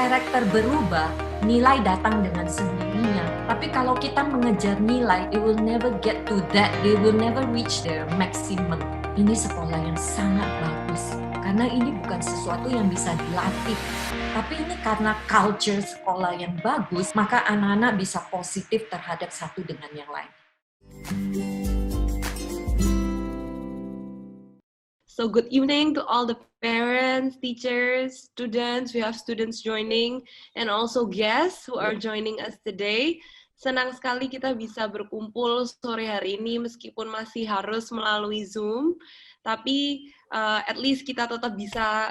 karakter berubah, nilai datang dengan sendirinya. Tapi kalau kita mengejar nilai, they will never get to that, they will never reach their maximum. Ini sekolah yang sangat bagus, karena ini bukan sesuatu yang bisa dilatih. Tapi ini karena culture sekolah yang bagus, maka anak-anak bisa positif terhadap satu dengan yang lain. So good evening to all the parents, teachers, students. We have students joining and also guests who are joining us today. Senang sekali kita bisa berkumpul sore hari ini meskipun masih harus melalui Zoom. Tapi at least kita tetap bisa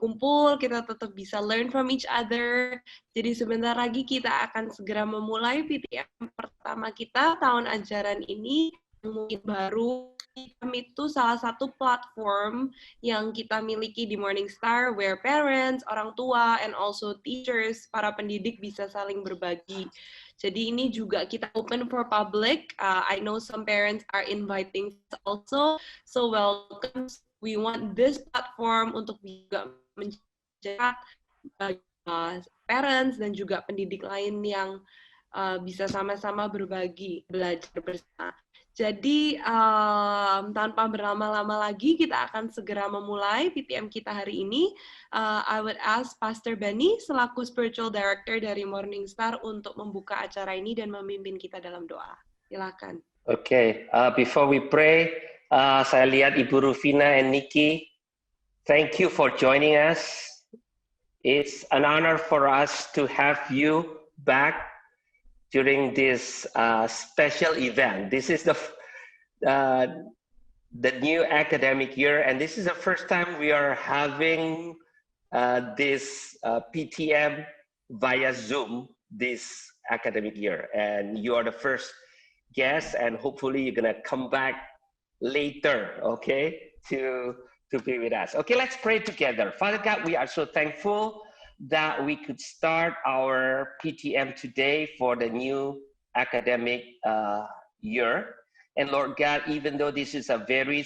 kumpul, kita tetap bisa learn from each other. Jadi sebentar lagi kita akan segera memulai PTM pertama kita tahun ajaran ini. Mungkin baru, kami itu salah satu platform yang kita miliki di Morningstar where parents, orang tua, and also teachers, para pendidik bisa saling berbagi. Jadi ini juga kita open for public. I know some parents are inviting also, so welcome. We want this platform untuk juga menjadi parents dan juga pendidik lain yang bisa sama-sama berbagi, belajar bersama. Jadi tanpa berlama-lama lagi kita akan segera memulai PTM kita hari ini. I would ask Pastor Benny selaku Spiritual Director dari Morningstar untuk membuka acara ini dan memimpin kita dalam doa. Silakan. Okay, before we pray, saya lihat Ibu Rufina and Nikki. Thank you for joining us. It's an honor for us to have you back during this special event. This is the new academic year, and this is the first time we are having this PTM via Zoom this academic year. And you are the first guest, and hopefully you're gonna come back later, okay, to be with us. Okay, let's pray together. Father God, we are so thankful that we could start our PTM today for the new academic year. And Lord God, even though this is a very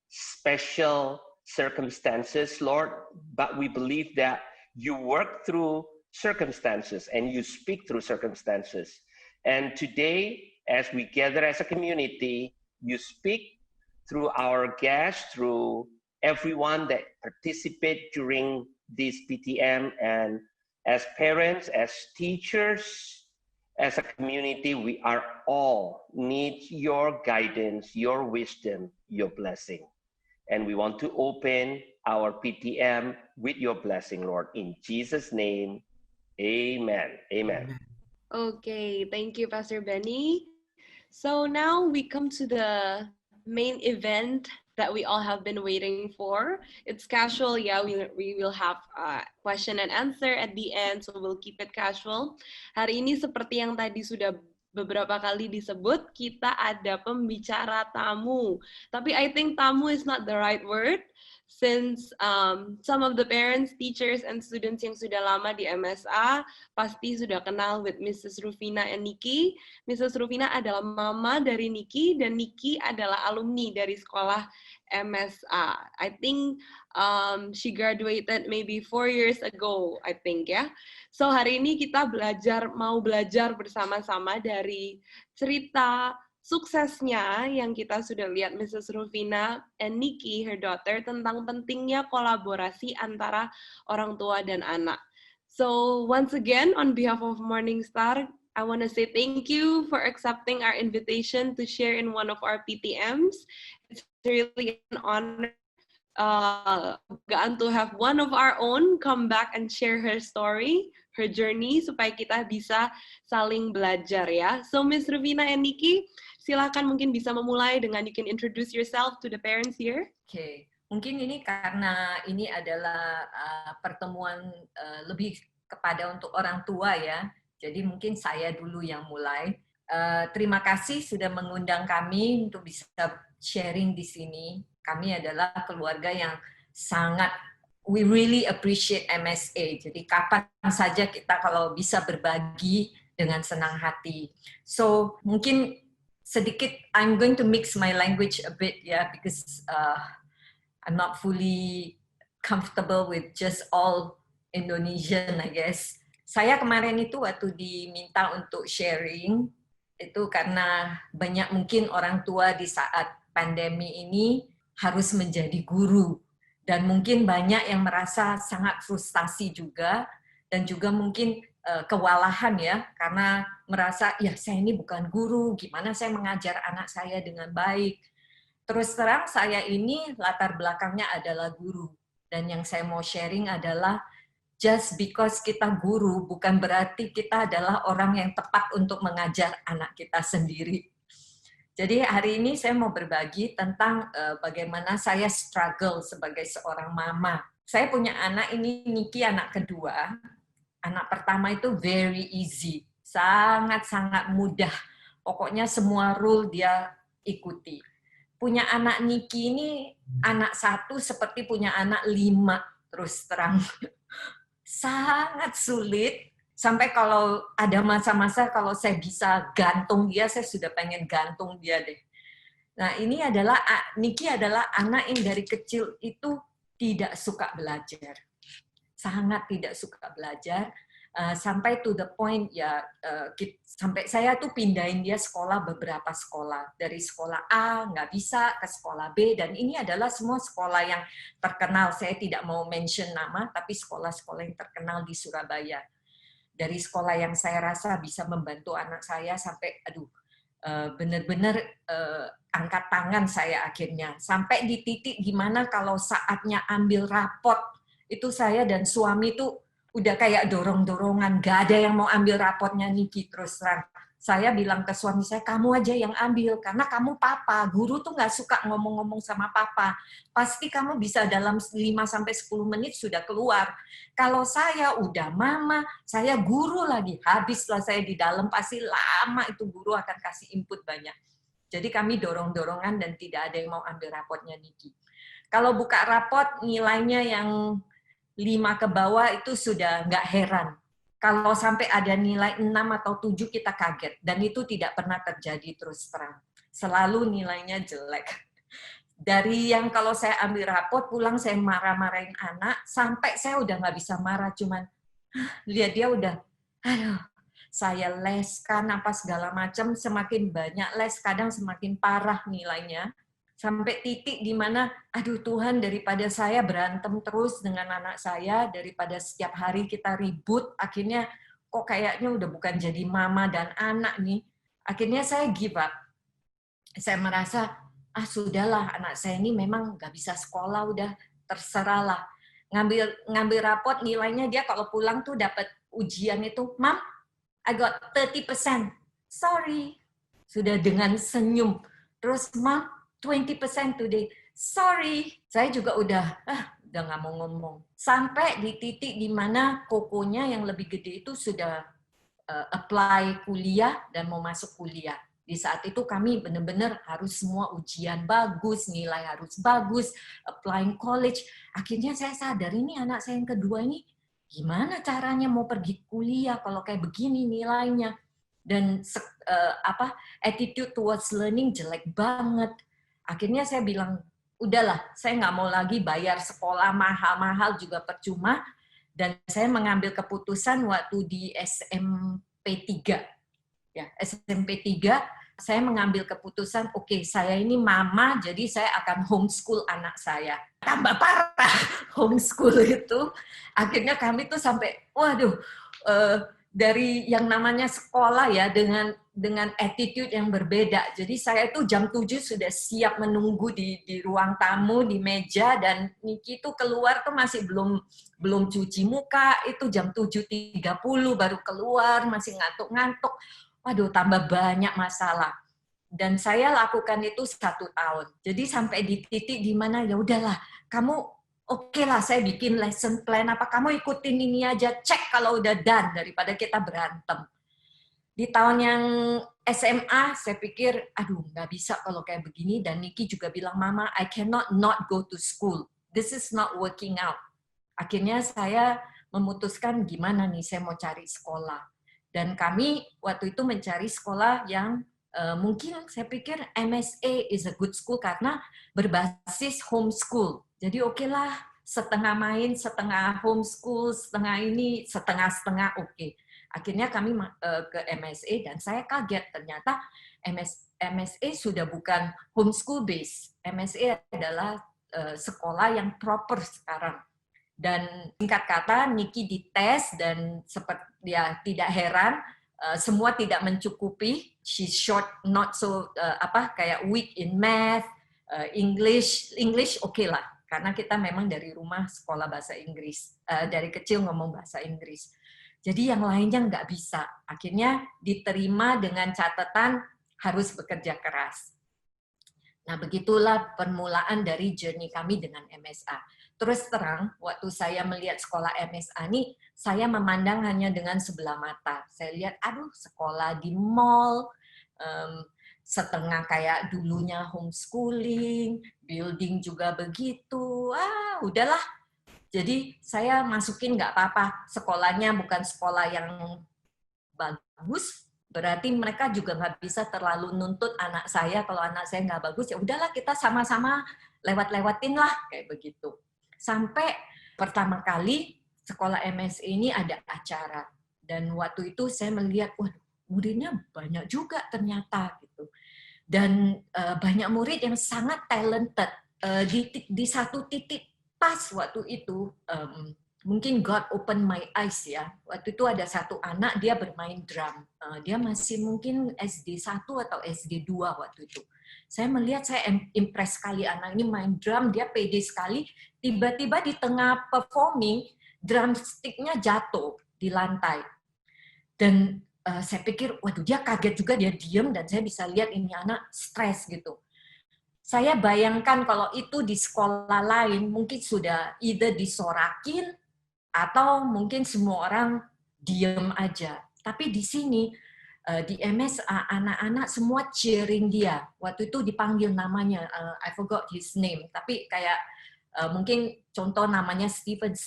special circumstances, Lord, but we believe that you work through circumstances and you speak through circumstances. And today, as we gather as a community, you speak through our guests, through everyone that participate during this PTM, and as parents, as teachers, as a community, we are all need your guidance, your wisdom, your blessing. And we want to open our PTM with your blessing, Lord. In Jesus' name, amen. Amen. Okay, thank you, Pastor Benny. So now we come to the main event that we all have been waiting for. It's casual, yeah, we will have question and answer at the end, so we'll keep it casual. Hari ini seperti yang tadi sudah beberapa kali disebut, kita ada pembicara tamu. Tapi I think tamu is not the right word, since some of the parents, teachers, and students yang sudah lama di MSA pasti sudah kenal with Mrs. Rufina and Nikki. Mrs. Rufina adalah mama dari Nikki, dan Nikki adalah alumni dari sekolah MSA. I think she graduated maybe 4 years ago, I think ya. So hari ini kita mau belajar bersama-sama dari cerita suksesnya yang kita sudah lihat Mrs. Rufina and Nikki, her daughter, tentang pentingnya kolaborasi antara orang tua dan anak. So once again, on behalf of Morningstar, I want to say thank you for accepting our invitation to share in one of our PTMs. It's really an honor to have one of our own come back and share her story, her journey, supaya kita bisa saling belajar ya. So Miss Rufina and Nikki, silakan mungkin bisa memulai dengan you can introduce yourself to the parents here. Okay. Mungkin ini karena ini adalah pertemuan lebih kepada untuk orang tua ya. Jadi mungkin saya dulu yang mulai. Terima kasih sudah mengundang kami untuk bisa sharing di sini. Kami adalah keluarga yang sangat, we really appreciate MSA. Jadi kapan saja kita kalau bisa berbagi dengan senang hati. So mungkin sedikit, I'm going to mix my language a bit ya, because I'm not fully comfortable with just all Indonesian, I guess. Saya kemarin itu waktu diminta untuk sharing, itu karena banyak mungkin orang tua di saat pandemi ini harus menjadi guru. Dan mungkin banyak yang merasa sangat frustasi juga, dan juga mungkin kewalahan ya, karena merasa, ya saya ini bukan guru, gimana saya mengajar anak saya dengan baik. Terus terang saya ini latar belakangnya adalah guru. Dan yang saya mau sharing adalah just because kita guru bukan berarti kita adalah orang yang tepat untuk mengajar anak kita sendiri. Jadi hari ini saya mau berbagi tentang bagaimana saya struggle sebagai seorang mama. Saya punya anak ini, Niki anak kedua. Anak pertama itu very easy, sangat-sangat mudah. Pokoknya semua rule dia ikuti. Punya anak Niki ini anak satu seperti punya anak 5, terus terang. Sangat sulit, sampai kalau ada masa-masa kalau saya bisa gantung dia, saya sudah pengen gantung dia deh. Nah ini adalah, Niki adalah anak yang dari kecil itu tidak suka belajar. Sangat tidak suka belajar. Sampai to the point ya sampai saya tuh pindahin dia sekolah beberapa sekolah, dari sekolah A nggak bisa ke sekolah B, dan ini adalah semua sekolah yang terkenal. Saya tidak mau mention nama, tapi sekolah-sekolah yang terkenal di Surabaya. Dari sekolah yang saya rasa bisa membantu anak saya sampai benar-benar angkat tangan saya akhirnya, sampai di titik gimana kalau saatnya ambil rapot itu saya dan suami tuh udah kayak dorong-dorongan, gak ada yang mau ambil rapotnya Niki. Terus terang saya bilang ke suami saya, kamu aja yang ambil, karena kamu papa, guru tuh nggak suka ngomong-ngomong sama papa, pasti kamu bisa dalam 5-10 menit sudah keluar. Kalau saya udah mama, saya guru lagi, habislah saya di dalam, pasti lama itu guru akan kasih input banyak. Jadi kami dorong-dorongan dan tidak ada yang mau ambil rapotnya Niki. Kalau buka rapot nilainya yang 5 ke bawah itu sudah nggak heran. Kalau sampai ada nilai 6 atau 7 kita kaget. Dan itu tidak pernah terjadi terus terang. Selalu nilainya jelek. Dari yang kalau saya ambil rapot, pulang saya marah-marahin anak, sampai saya udah nggak bisa marah, cuman lihat dia udah, aduh, saya leskan apa segala macam, semakin banyak les, kadang semakin parah nilainya. Sampai titik di mana, aduh Tuhan, daripada saya berantem terus dengan anak saya, daripada setiap hari kita ribut, akhirnya kok kayaknya udah bukan jadi mama dan anak nih. Akhirnya saya give up. Saya merasa, sudahlah, anak saya ini memang nggak bisa sekolah, udah terserah lah. Ngambil rapot, nilainya dia kalau pulang tuh dapat ujian itu, Mom, I got 30%. Sorry. Sudah dengan senyum. Terus, Mom, 20% today. Sorry. Saya juga udah nggak mau ngomong. Sampai di titik di mana kokonya yang lebih gede itu sudah apply kuliah dan mau masuk kuliah. Di saat itu kami benar-benar harus semua ujian bagus, nilai harus bagus, applying college. Akhirnya saya sadar ini anak saya yang kedua ini gimana caranya mau pergi kuliah kalau kayak begini nilainya. Dan attitude towards learning jelek banget. Akhirnya saya bilang, udahlah, saya nggak mau lagi bayar sekolah mahal-mahal juga percuma. Dan saya mengambil keputusan waktu di SMP 3. Ya, SMP 3, saya mengambil keputusan, oke, saya ini mama, jadi saya akan homeschool anak saya. Tambah parah homeschool itu. Akhirnya kami tuh sampai, waduh, dari yang namanya sekolah ya, dengan attitude yang berbeda. Jadi saya itu jam 7 sudah siap menunggu di ruang tamu, di meja, dan Niki itu keluar tuh masih belum cuci muka, itu jam 7.30 baru keluar, masih ngantuk-ngantuk. Waduh, tambah banyak masalah. Dan saya lakukan itu 1 tahun. Jadi sampai di titik di mana ya udahlah, kamu oke lah, saya bikin lesson plan apa, kamu ikutin ini aja, cek kalau udah done, daripada kita berantem. Di tahun yang SMA, saya pikir, aduh, nggak bisa kalau kayak begini. Dan Niki juga bilang, Mama, I cannot not go to school. This is not working out. Akhirnya saya memutuskan gimana nih, saya mau cari sekolah. Dan kami waktu itu mencari sekolah yang mungkin saya pikir MSA is a good school karena berbasis homeschool. Jadi oke lah, setengah main, setengah homeschool, setengah ini, setengah-setengah oke. Akhirnya kami ke MSA dan saya kaget ternyata MSA sudah bukan homeschool base. MSA adalah sekolah yang proper sekarang. Dan singkat kata, Niki dites dan seperti ya tidak heran semua tidak mencukupi. She's short, not so kayak weak in math, English oke lah, karena kita memang dari rumah sekolah bahasa Inggris, dari kecil ngomong bahasa Inggris. Jadi yang lainnya nggak bisa. Akhirnya diterima dengan catatan harus bekerja keras. Nah, begitulah permulaan dari journey kami dengan MSA. Terus terang, waktu saya melihat sekolah MSA ini, saya memandang hanya dengan sebelah mata. Saya lihat, aduh, sekolah di mall, setengah kayak dulunya homeschooling, building juga begitu. Udahlah. Jadi saya masukin nggak apa-apa. Sekolahnya bukan sekolah yang bagus, berarti mereka juga nggak bisa terlalu nuntut anak saya. Kalau anak saya nggak bagus, ya udahlah kita sama-sama lewat-lewatin lah kayak begitu. Sampai pertama kali sekolah MS ini ada acara, dan waktu itu saya melihat, wah muridnya banyak juga ternyata gitu, dan banyak murid yang sangat talented. Di satu titik pas waktu itu, mungkin God open my eyes ya. Waktu itu ada satu anak, dia bermain drum. Dia masih mungkin SD 1 atau SD 2 waktu itu. Saya melihat, saya impress sekali anak ini main drum, dia pede sekali. Tiba-tiba di tengah performing, drumstick-nya jatuh di lantai. Dan saya pikir, waduh dia kaget juga, dia diem, dan saya bisa lihat ini anak stres gitu. Saya bayangkan kalau itu di sekolah lain, mungkin sudah either disorakin, atau mungkin semua orang diem aja. Tapi di sini, di MSA, anak-anak semua cheering dia. Waktu itu dipanggil namanya, I forgot his name, tapi kayak mungkin contoh namanya Stephen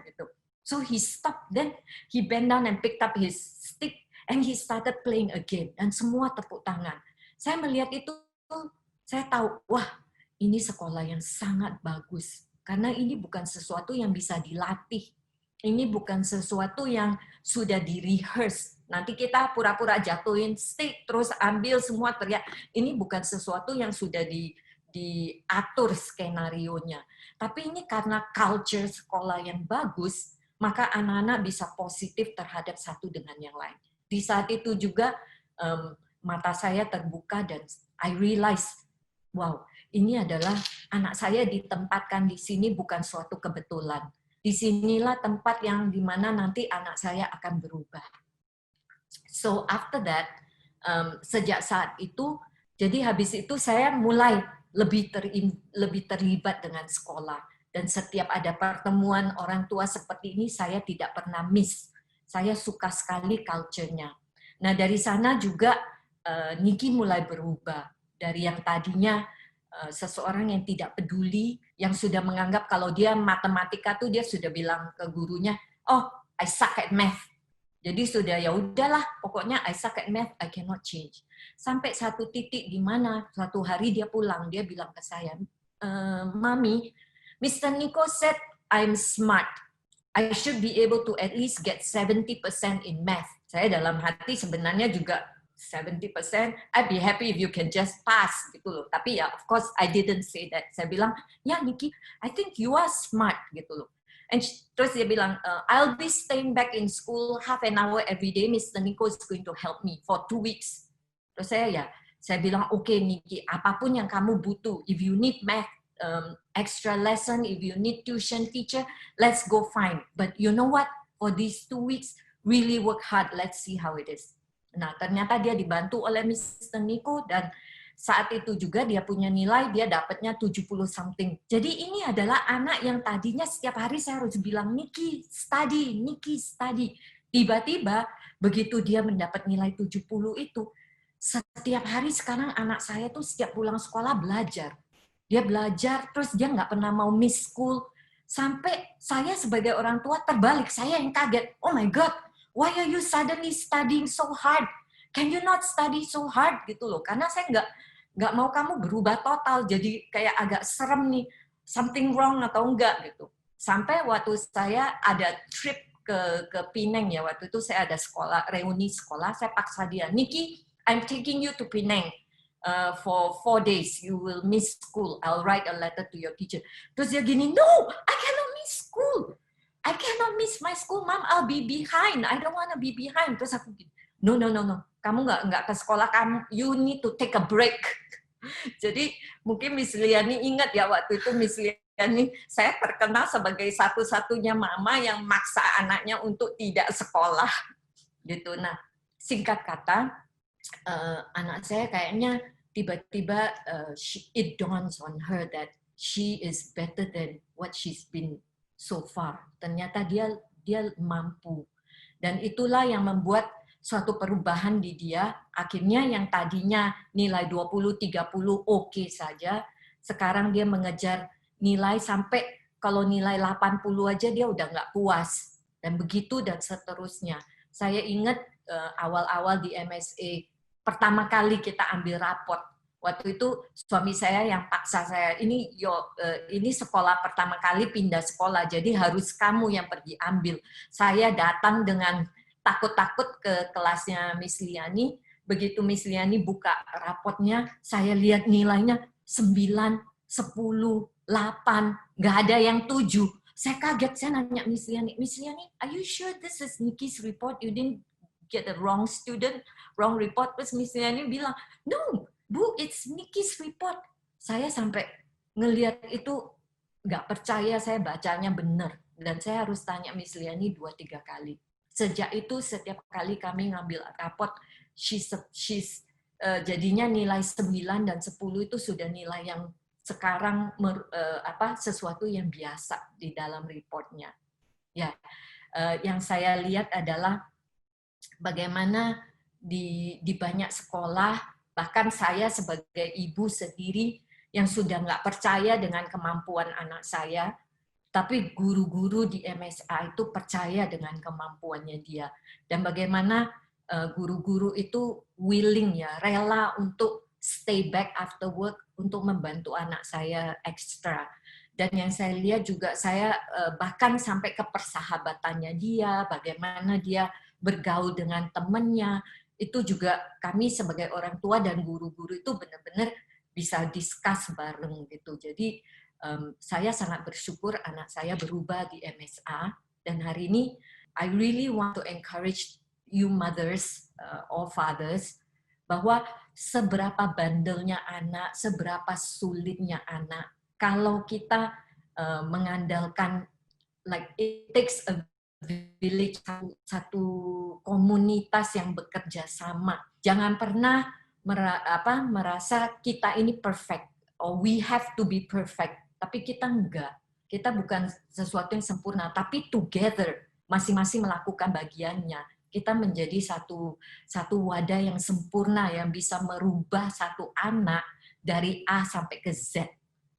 gitu. So he stopped, then he bent down and picked up his stick, and he started playing again. Dan semua tepuk tangan. Saya melihat itu, saya tahu, wah ini sekolah yang sangat bagus. Karena ini bukan sesuatu yang bisa dilatih. Ini bukan sesuatu yang sudah di-rehearse. Nanti kita pura-pura jatuhin stick, terus ambil semua teriak. Ini bukan sesuatu yang sudah diatur skenario-nya. Tapi ini karena culture sekolah yang bagus, maka anak-anak bisa positif terhadap satu dengan yang lain. Di saat itu juga mata saya terbuka dan I realize, wow, ini adalah anak saya ditempatkan di sini bukan suatu kebetulan. Disinilah tempat yang dimana nanti anak saya akan berubah. So after that, sejak saat itu, jadi habis itu saya mulai lebih terlibat dengan sekolah. Dan setiap ada pertemuan orang tua seperti ini, saya tidak pernah miss. Saya suka sekali culture-nya. Nah dari sana juga Niki mulai berubah. Dari yang tadinya seseorang yang tidak peduli, yang sudah menganggap kalau dia matematika tuh dia sudah bilang ke gurunya, oh I suck at math. Jadi sudah ya udahlah, pokoknya I suck at math, I cannot change. Sampai satu titik di mana suatu hari dia pulang, dia bilang ke saya, Mami, Mr. Nico said I'm smart. I should be able to at least get 70% in math. Saya dalam hati sebenarnya juga 70%, I'd be happy if you can just pass gitu loh. Tapi ya, of course, I didn't say that. Saya bilang, ya Niki, I think you are smart gitu loh. And terus dia bilang, I'll be staying back in school half an hour every day. Mr. Nico is going to help me for 2 weeks. Terus saya bilang, oke Niki, apapun yang kamu butuh, if you need math, extra lesson, if you need tuition teacher, let's go find. But you know what? For these 2 weeks, really work hard. Let's see how it is. Nah, ternyata dia dibantu oleh Mr. Nico, dan saat itu juga dia punya nilai, dia dapatnya 70 something. Jadi ini adalah anak yang tadinya setiap hari saya harus bilang, Niki, study, Niki, study. Tiba-tiba, begitu dia mendapat nilai 70 itu, setiap hari sekarang anak saya tuh setiap pulang sekolah belajar. Dia belajar, terus dia nggak pernah mau miss school. Sampai saya sebagai orang tua terbalik, saya yang kaget. Oh my God, why are you suddenly studying so hard? Can you not study so hard gitu loh? Karena saya nggak mau kamu berubah total, jadi kayak agak serem nih. something wrong atau enggak gitu. Sampai waktu saya ada trip ke Penang ya, waktu itu saya ada reuni sekolah, saya paksa dia, Nikki, I'm taking you to Penang for 4 days, you will miss school, I'll write a letter to your teacher. Terus dia gini, no, I cannot miss school, I cannot miss my school, Mom, I'll be behind, I don't want to be behind. Terus aku gini, no, kamu nggak ke sekolah, kamu you need to take a break. Jadi mungkin Miss Liani ingat ya, waktu itu Miss Liani, saya terkenal sebagai satu-satunya mama yang maksa anaknya untuk tidak sekolah gitu. Nah, singkat kata, anak saya kayaknya tiba-tiba it dawns on her that she is better than what she's been so far. Ternyata dia mampu, dan itulah yang membuat suatu perubahan di dia. Akhirnya yang tadinya nilai 20-30 oke saja, sekarang dia mengejar nilai sampai kalau nilai 80 aja dia udah nggak puas. Dan begitu dan seterusnya. Saya ingat awal-awal di MSA, pertama kali kita ambil raport. Waktu itu suami saya yang paksa saya, ini sekolah pertama kali pindah sekolah, jadi harus kamu yang pergi ambil. Saya datang dengan takut-takut ke kelasnya Miss Liani. Begitu Miss Liani buka raportnya, saya lihat nilainya 9, 10, 8, nggak ada yang 7. Saya kaget, saya nanya Miss Liani, are you sure this is Nikki's report? You didn't get the wrong student, wrong report? Terus Miss Liani bilang, no, Bu, it's Nikki's report. Saya sampai ngelihat itu nggak percaya, saya bacanya benar. Dan saya harus tanya Miss Liani 2-3 kali. Sejak itu setiap kali kami ngambil raport, jadinya nilai 9 dan 10 itu sudah nilai yang sekarang sesuatu yang biasa di dalam reportnya. Ya, yang saya lihat adalah bagaimana di banyak sekolah, bahkan saya sebagai ibu sendiri yang sudah nggak percaya dengan kemampuan anak saya, tapi guru-guru di MSA itu percaya dengan kemampuannya dia. Dan bagaimana guru-guru itu willing ya, rela untuk stay back after work untuk membantu anak saya ekstra. Dan yang saya lihat juga, saya bahkan sampai ke persahabatannya dia, bagaimana dia bergaul dengan temannya, itu juga kami sebagai orang tua dan guru-guru itu benar-benar bisa discuss bareng gitu. Jadi saya sangat bersyukur anak saya berubah di MSA, dan hari ini I really want to encourage you mothers or fathers bahwa seberapa bandelnya anak, seberapa sulitnya anak, kalau kita mengandalkan, like it takes a village, satu komunitas yang bekerja sama. Jangan pernah merasa kita ini perfect, or we have to be perfect. Tapi kita enggak. Kita bukan sesuatu yang sempurna, tapi together, masing-masing melakukan bagiannya. Kita menjadi satu wadah yang sempurna, yang bisa merubah satu anak dari A sampai ke Z.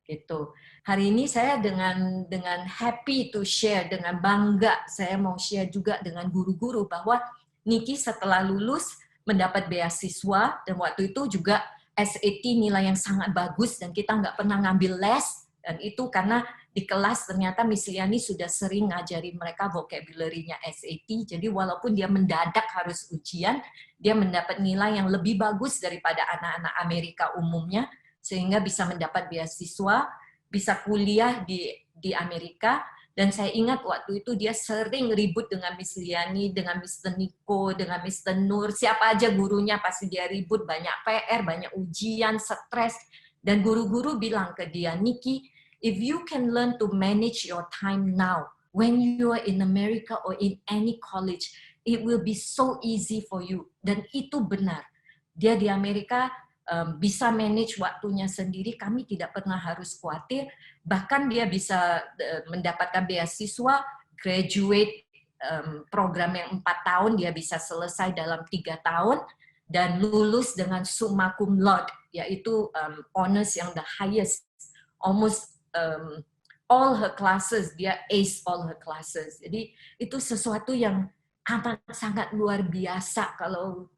Gitu. Hari ini saya dengan happy to share, dengan bangga, saya mau share juga dengan guru-guru bahwa Nikki setelah lulus mendapat beasiswa, dan waktu itu juga SAT nilai yang sangat bagus, dan kita nggak pernah ngambil les. Dan itu karena di kelas ternyata Miss Liani sudah sering ngajarin mereka vocabulary-nya SAT, jadi walaupun dia mendadak harus ujian, dia mendapat nilai yang lebih bagus daripada anak-anak Amerika umumnya, sehingga bisa mendapat beasiswa, bisa kuliah di Amerika. Dan saya ingat waktu itu dia sering ribut dengan Miss Liani, dengan Mr. Niko, dengan Mr. Nur, siapa aja gurunya pasti dia ribut, banyak PR, banyak ujian, stres. Dan guru-guru bilang ke dia, Nikki, if you can learn to manage your time now, when you are in America or in any college, it will be so easy for you. Dan itu benar. Dia di Amerika bisa manage waktunya sendiri, kami tidak pernah harus khawatir. Bahkan dia bisa mendapatkan beasiswa, graduate program yang 4 tahun, dia bisa selesai dalam 3 tahun, dan lulus dengan summa cum laude, yaitu honors yang the highest, almost all her classes, dia ace all her classes. Jadi itu sesuatu yang amat sangat luar biasa kalau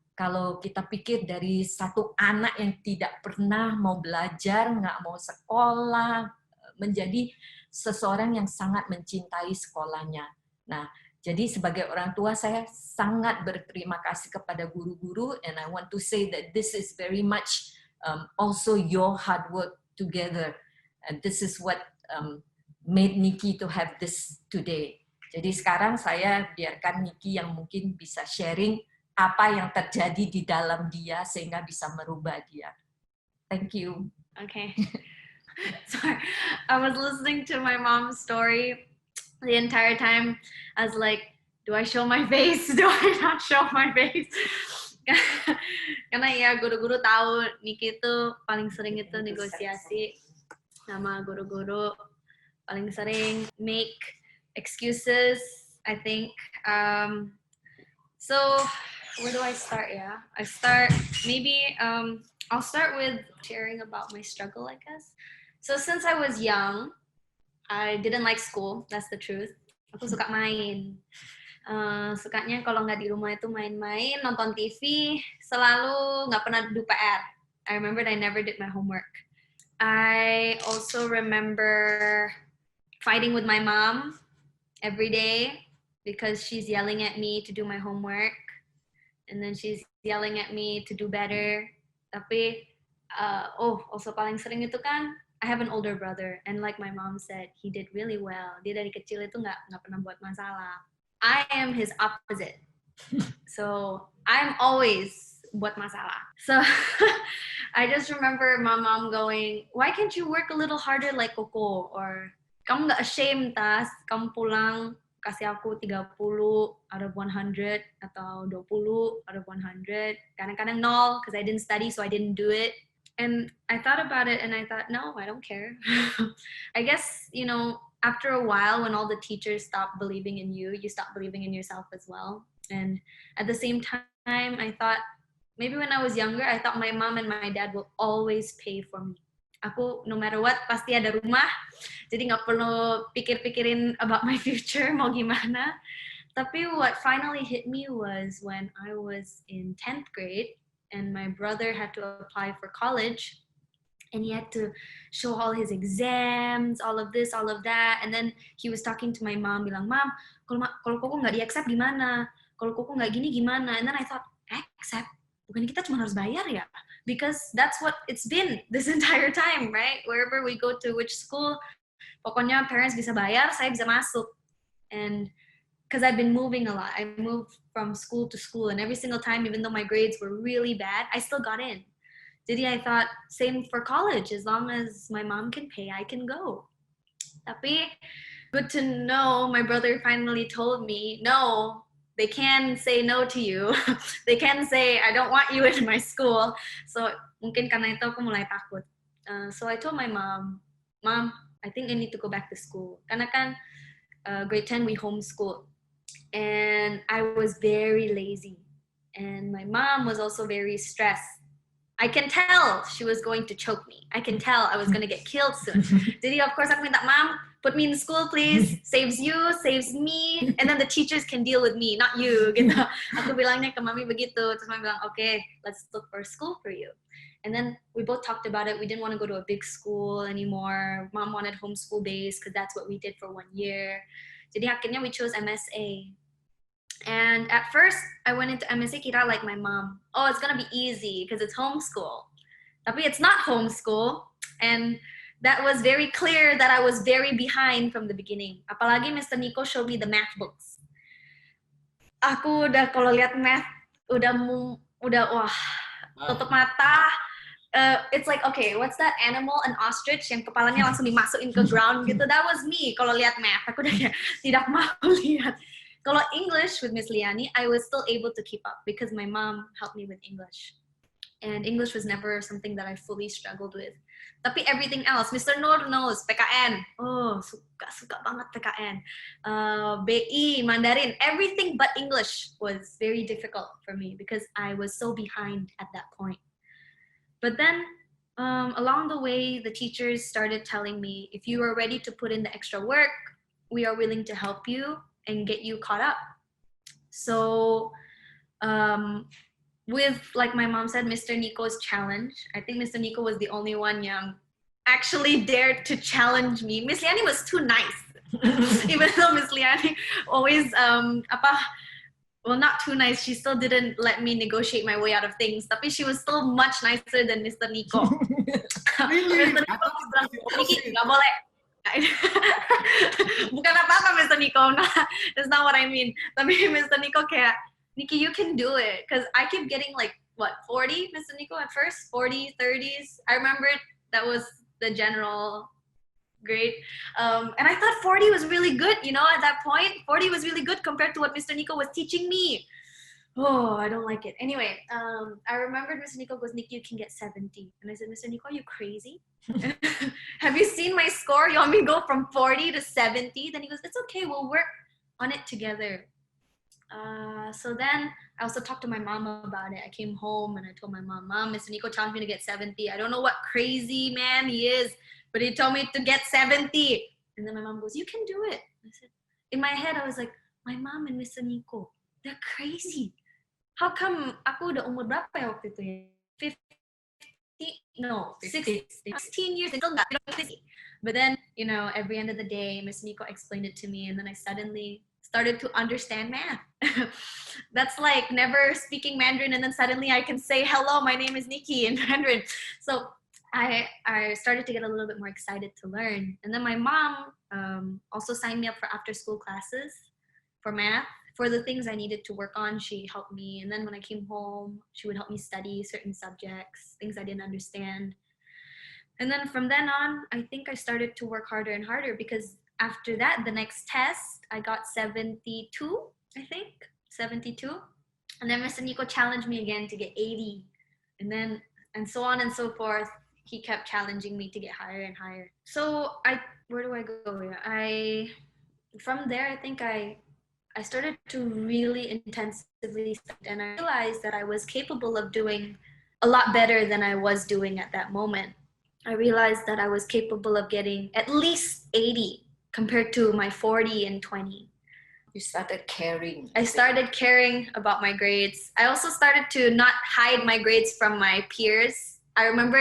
kita pikir dari satu anak yang tidak pernah mau belajar, nggak mau sekolah, menjadi seseorang yang sangat mencintai sekolahnya. Nah, jadi sebagai orang tua saya sangat berterima kasih kepada guru-guru, and I want to say that this is very much also your hard work together, and this is what made Nikki to have this today. Jadi sekarang saya biarkan Nikki yang mungkin bisa sharing apa yang terjadi di dalam dia sehingga bisa merubah dia. Thank you. Okay. Sorry. I was listening to my mom's story the entire time. I was like, do I show my face? Do I not show my face? Karena ya guru-guru tahu Nikki itu paling sering itu negosiasi sama guru-guru, paling sering make excuses, I think. So where do I start? Yeah, I'll start with sharing about my struggle, I guess. So since I was young, I didn't like school. That's the truth. Aku suka main. Sukanya kalau nggak di rumah itu main-main, nonton TV, selalu nggak pernah do PR. I remembered I never did my homework. I also remember fighting with my mom every day because she's yelling at me to do my homework, and then she's yelling at me to do better. Tapi, also paling sering itu kan, I have an older brother, and like my mom said, he did really well. Dia dari kecil itu nggak pernah buat masalah. I am his opposite, so I'm always buat masalah. So I just remember my mom going, "Why can't you work a little harder like Koko?" Or kamu nggak ashamed tas, kamu pulang kasih aku 30 out of 100 atau 20 out of 100. Kadang-kadang 0 because I didn't study, so I didn't do it. And I thought about it and I thought, no, I don't care. I guess, after a while, when all the teachers stop believing in you, you stop believing in yourself as well. And at the same time, I thought, maybe when I was younger, I thought my mom and my dad will always pay for me. Aku no matter what pasti ada rumah, jadi nggak perlu pikir-pikirin about my future mau gimana. Tapi what finally hit me was when I was in 10th grade and my brother had to apply for college, and he had to show all his exams, all of this, all of that, and then he was talking to my mom, bilang, "Mom, kalau Koko nggak di-accept gimana? Kalau Koko nggak gini gimana?" And then I thought, accept? Bukan kita cuma harus bayar ya? Because that's what it's been this entire time, right? Wherever we go to which school, pokoknya parents bisa bayar, saya bisa masuk. And because I've been moving a lot, I moved from school to school, and every single time, even though my grades were really bad, I still got in. Jadi I thought, same for college, as long as my mom can pay, I can go. Tapi good to know, my brother finally told me, no, they can say no to you. They can say, I don't want you in my school. So mungkin karena itu aku mulai takut. So I told my mom, "Mom, I think I need to go back to school." Karena kan grade 10 we homeschooled. And I was very lazy. And my mom was also very stressed. I can tell she was going to choke me. I can tell I was going to get killed soon. Jadi of course aku minta, "Mom, put me in school please, saves you, saves me, and then the teachers can deal with me, not you," gitu. Aku bilangnya ke mami begitu, terus mami bilang, "Okay, let's look for a school for you." And then we both talked about it. We didn't want to go to a big school anymore. Mom wanted homeschool based because that's what we did for 1 year. Jadi akhirnya we chose MSA. And at first, I went into MSA kira like my mom, oh, it's gonna be easy because it's homeschool. Tapi it's not homeschool, and that was very clear that I was very behind from the beginning. Apalagi Mr. Nico showed me the math books. Aku udah kalau lihat math, udah wah, tutup mata. It's like, okay, what's that animal, an ostrich yang kepalanya langsung dimasukin ke ground gitu. That was me kalau lihat math. Aku udah kayak tidak mau lihat. Kalau English with Miss Liani, I was still able to keep up because my mom helped me with English. And English was never something that I fully struggled with. Tapi everything else, Mr. Nur knows, PKN. Oh, suka banget PKN. BI, Mandarin, everything but English was very difficult for me because I was so behind at that point. But then, along the way, the teachers started telling me, if you are ready to put in the extra work, we are willing to help you and get you caught up. So with, like my mom said, Mr. Nico's challenge, I think Mr. Nico was the only one yang actually dared to challenge me. Miss Liani was too nice. Even though Miss Liani always well, not too nice. She still didn't let me negotiate my way out of things. Tapi she was still much nicer than Mr. Nico. Really? Mr. I Nico thought bilang, it was Nikki, opposite. nggak boleh. Bukan apa-apa, Mr. Nico. No, that's not what I mean. Tapi Mr. Nico kayak, Nikki, you can do it. Because I keep getting like, what, 40, Mr. Nico, at first? 40, 30s. I remember that was the general grade. And I thought 40 was really good, you know, at that point. 40 was really good compared to what Mr. Nico was teaching me. Oh, I don't like it. Anyway, I remembered Mr. Nico goes, Nikki, you can get 70. And I said, Mr. Nico, are you crazy? Have you seen my score? You want me to go from 40 to 70? Then he goes, it's okay, we'll work on it together. So then I also talked to my mom about it. I came home and I told my mom, Mom, Mr. Nico challenged me to get 70. I don't know what crazy man he is, but he told me to get 70. And then my mom goes, you can do it. I said, in my head, I was like, my mom and Mr. Nico, they're crazy. How come aku udah umur berapa ya waktu itu ya? 16 years, still not crazy. But then, you know, every end of the day, Miss Nico explained it to me, and then I suddenly started to understand math. That's like never speaking Mandarin, and then suddenly I can say, hello, my name is Nikki in Mandarin. So I started to get a little bit more excited to learn. And then my mom also signed me up for after-school classes for math. For the things I needed to work on, she helped me. And then when I came home, she would help me study certain subjects, things I didn't understand. And then from then on, I think I started to work harder and harder, because after that, the next test, I got 72, I think, 72. And then Mr. Nico challenged me again to get 80. And so on and so forth. He kept challenging me to get higher and higher. So where do I go here? From there, I think I started to really intensively study, and I realized that I was capable of doing a lot better than I was doing at that moment. I realized that I was capable of getting at least 80 compared to my 40 and 20. You started caring. I started caring about my grades. I also started to not hide my grades from my peers. I remember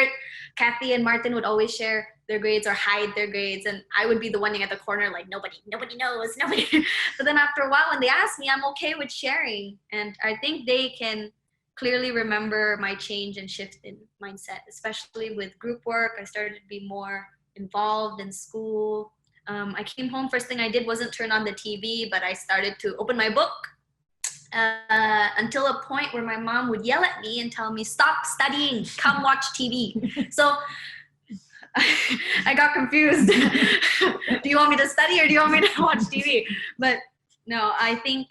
Kathy and Martin would always share their grades or hide their grades, and I would be the one at the corner like, nobody knows, nobody. But then after a while, when they ask me, I'm okay with sharing. And I think they can clearly remember my change and shift in mindset, especially with group work. I started to be more involved in school. I came home, first thing I did wasn't turn on the TV, but I started to open my book, until a point where my mom would yell at me and tell me, stop studying, come watch TV. So I got confused. Do you want me to study or do you want me to watch TV? But no, I think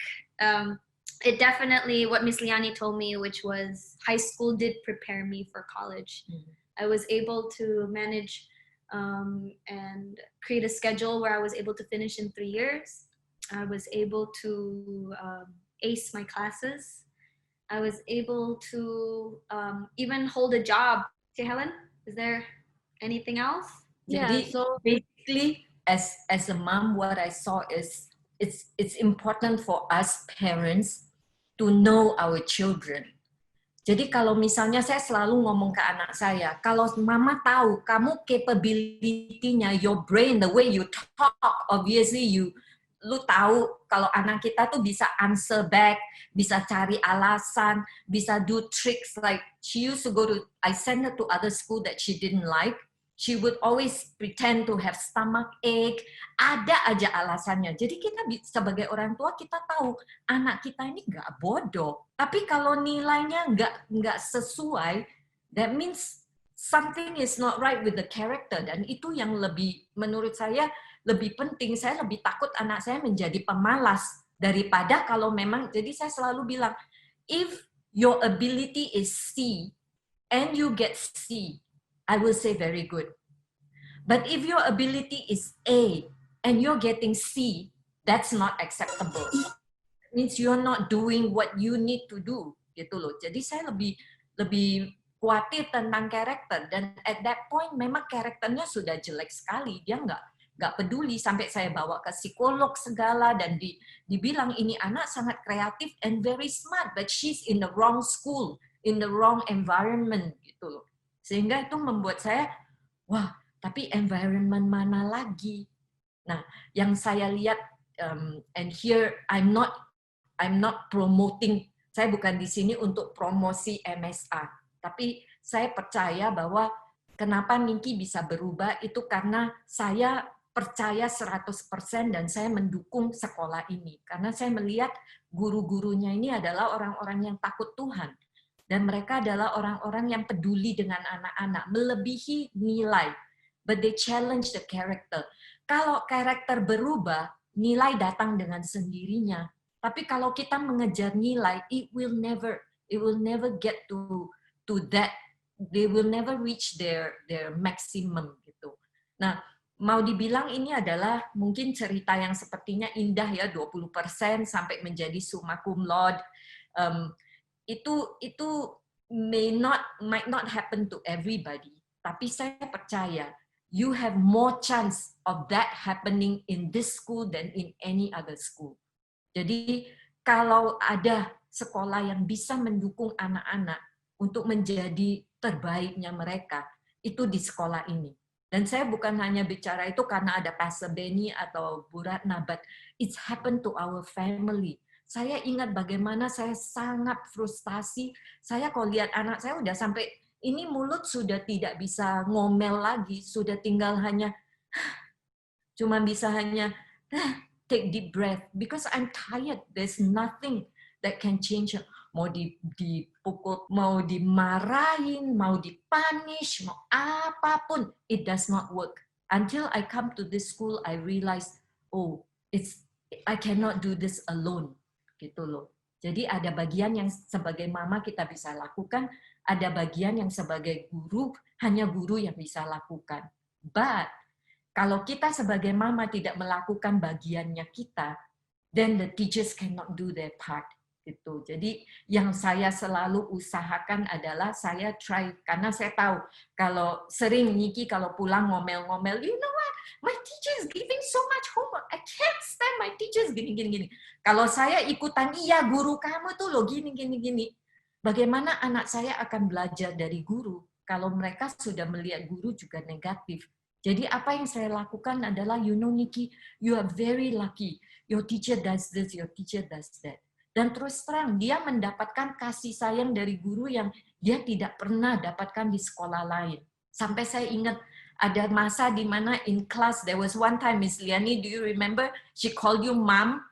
it definitely, what Miss Liani told me, which was high school did prepare me for college. Mm-hmm. I was able to manage and create a schedule where I was able to finish in 3 years. I was able to ace my classes. I was able to even hold a job. Okay, Helen, is there anything else? Yeah, so basically, as a mom, what I saw is it's important for us parents to know our children. Jadi kalau misalnya saya selalu ngomong ke anak saya, kalau mama tahu kamu capability-nya, your brain, the way you talk, obviously lu tahu kalau anak kita tuh bisa answer back, bisa cari alasan, bisa do tricks. Like she used to go to, I sent her to other school that she didn't like. She would always pretend to have stomach ache. Ada aja alasannya. Jadi kita sebagai orang tua kita tahu anak kita ini nggak bodoh. Tapi kalau nilainya nggak sesuai, that means something is not right with the character. Dan itu yang lebih, menurut saya, lebih penting. Saya lebih takut anak saya menjadi pemalas daripada kalau memang, jadi saya selalu bilang, if your ability is C and you get C, I will say very good. But if your ability is A and you're getting C, that's not acceptable. It means you're not doing what you need to do, gitu loh. Jadi saya lebih khawatir tentang karakter, dan at that point memang karakternya sudah jelek sekali. Dia nggak peduli, sampai saya bawa ke psikolog segala, dan dibilang ini anak sangat kreatif and very smart, but she's in the wrong school, in the wrong environment, gitu loh. Sehingga itu membuat saya, wah, tapi environment mana lagi? Nah, yang saya lihat, and here I'm not promoting, saya bukan di sini untuk promosi MSA, tapi saya percaya bahwa kenapa Niki bisa berubah itu karena saya percaya 100% dan saya mendukung sekolah ini. Karena saya melihat guru-gurunya ini adalah orang-orang yang takut Tuhan. Dan mereka adalah orang-orang yang peduli dengan anak-anak, melebihi nilai. But they challenge the character. Kalau karakter berubah, nilai datang dengan sendirinya. Tapi kalau kita mengejar nilai, it will never get to that. They will never reach their maximum gitu. Nah, mau dibilang ini adalah mungkin cerita yang sepertinya indah ya, 20% sampai menjadi summa cum laude. Itu might not happen to everybody, tapi saya percaya you have more chance of that happening in this school than in any other school. Jadi kalau ada sekolah yang bisa mendukung anak-anak untuk menjadi terbaiknya mereka, itu di sekolah ini. Dan saya bukan hanya bicara itu karena ada Pastor Benny atau Bu Ratna, but it's happened to our family. Saya ingat bagaimana saya sangat frustasi. Saya kalau lihat anak saya udah sampai, ini mulut sudah tidak bisa ngomel lagi, sudah tinggal hanya, cuma bisa hanya, take deep breath, because I'm tired. There's nothing that can change. Mau dipukul, mau dimarahin, mau dipunish, mau apapun, it does not work. Until I come to this school, I realize, oh, I cannot do this alone. Gitu loh. Jadi ada bagian yang sebagai mama kita bisa lakukan, ada bagian yang sebagai guru, hanya guru yang bisa lakukan. But, kalau kita sebagai mama tidak melakukan bagiannya kita, then the teachers cannot do their part. Gitu. Jadi yang saya selalu usahakan adalah saya try, karena saya tahu kalau sering Niki kalau pulang ngomel-ngomel, you know what, my teacher is giving so much homework, I can't stand my teachers gini. Kalau saya ikutan, iya guru kamu tuh loh gini. Bagaimana anak saya akan belajar dari guru kalau mereka sudah melihat guru juga negatif? Jadi apa yang saya lakukan adalah, you know Niki, you are very lucky. Your teacher does this, your teacher does that. Dan terus terang, dia mendapatkan kasih sayang dari guru yang dia tidak pernah dapatkan di sekolah lain. Sampai saya ingat, ada masa di mana in class, there was one time, Miss Liani, do you remember? She called you mom.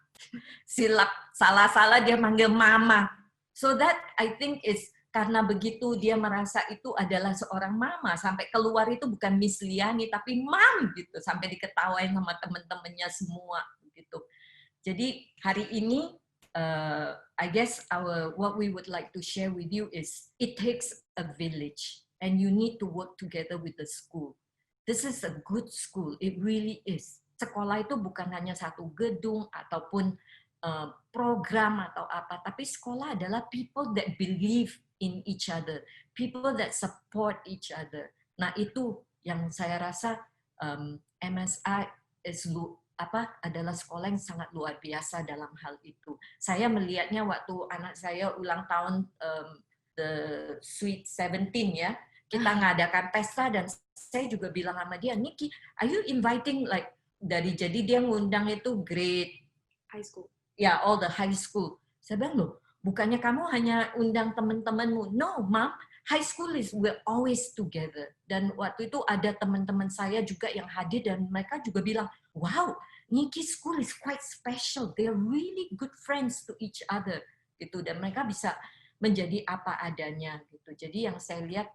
Silap, salah-salah dia manggil mama. So that, I think, is karena begitu dia merasa itu adalah seorang mama. Sampai keluar itu bukan Miss Liani, tapi mom, gitu. Sampai diketawain sama teman-temannya semua. Gitu. Jadi, hari ini, I guess what we would like to share with you is it takes a village and you need to work together with the school. This is a good school, it really is. Sekolah itu bukan hanya satu gedung ataupun program atau apa, tapi sekolah adalah people that believe in each other, people that support each other. Nah itu yang saya rasa MSI adalah sekolah yang sangat luar biasa dalam hal itu. Saya melihatnya waktu anak saya ulang tahun the Sweet 17 ya, kita ngadakan pesta dan saya juga bilang sama dia, Niki, are you inviting like jadi dia ngundang itu grade High school. Ya, all the high school. Saya bilang loh, bukannya kamu hanya undang teman-temanmu? No, Mom. High school is we're always together. Dan waktu itu ada teman-teman saya juga yang hadir dan mereka juga bilang, wow, Niki School is quite special. They're really good friends to each other. Gitu. Dan mereka bisa menjadi apa adanya. Gitu. Jadi yang saya lihat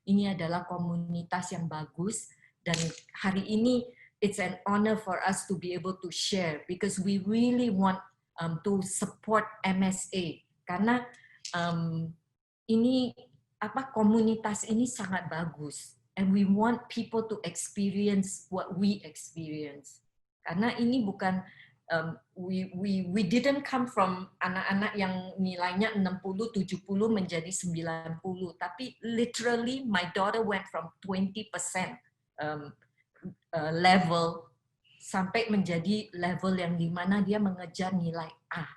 ini adalah komunitas yang bagus. Dan hari ini it's an honor for us to be able to share because we really want to support MSA. Karena ini komunitas ini sangat bagus and we want people to experience what we experience karena ini bukan we didn't come from anak-anak yang nilainya 60 70 menjadi 90 tapi literally my daughter went from 20% level sampai menjadi level yang dimana dia mengejar nilai A.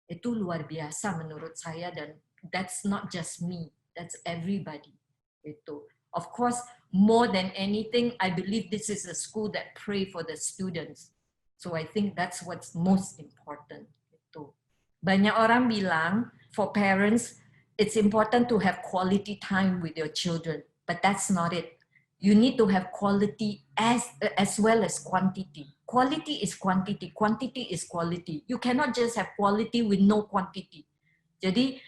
Itu luar biasa menurut saya dan that's not just me, that's everybody. Itu Of course, more than anything, I believe this is a school that pray for the students. So I think that's what's most important. Gitu. Banyak orang bilang, for parents, it's important to have quality time with your children, but that's not it. You need to have quality as well as quantity. Quality is quantity, quantity is quality. You cannot just have quality with no quantity. Jadi,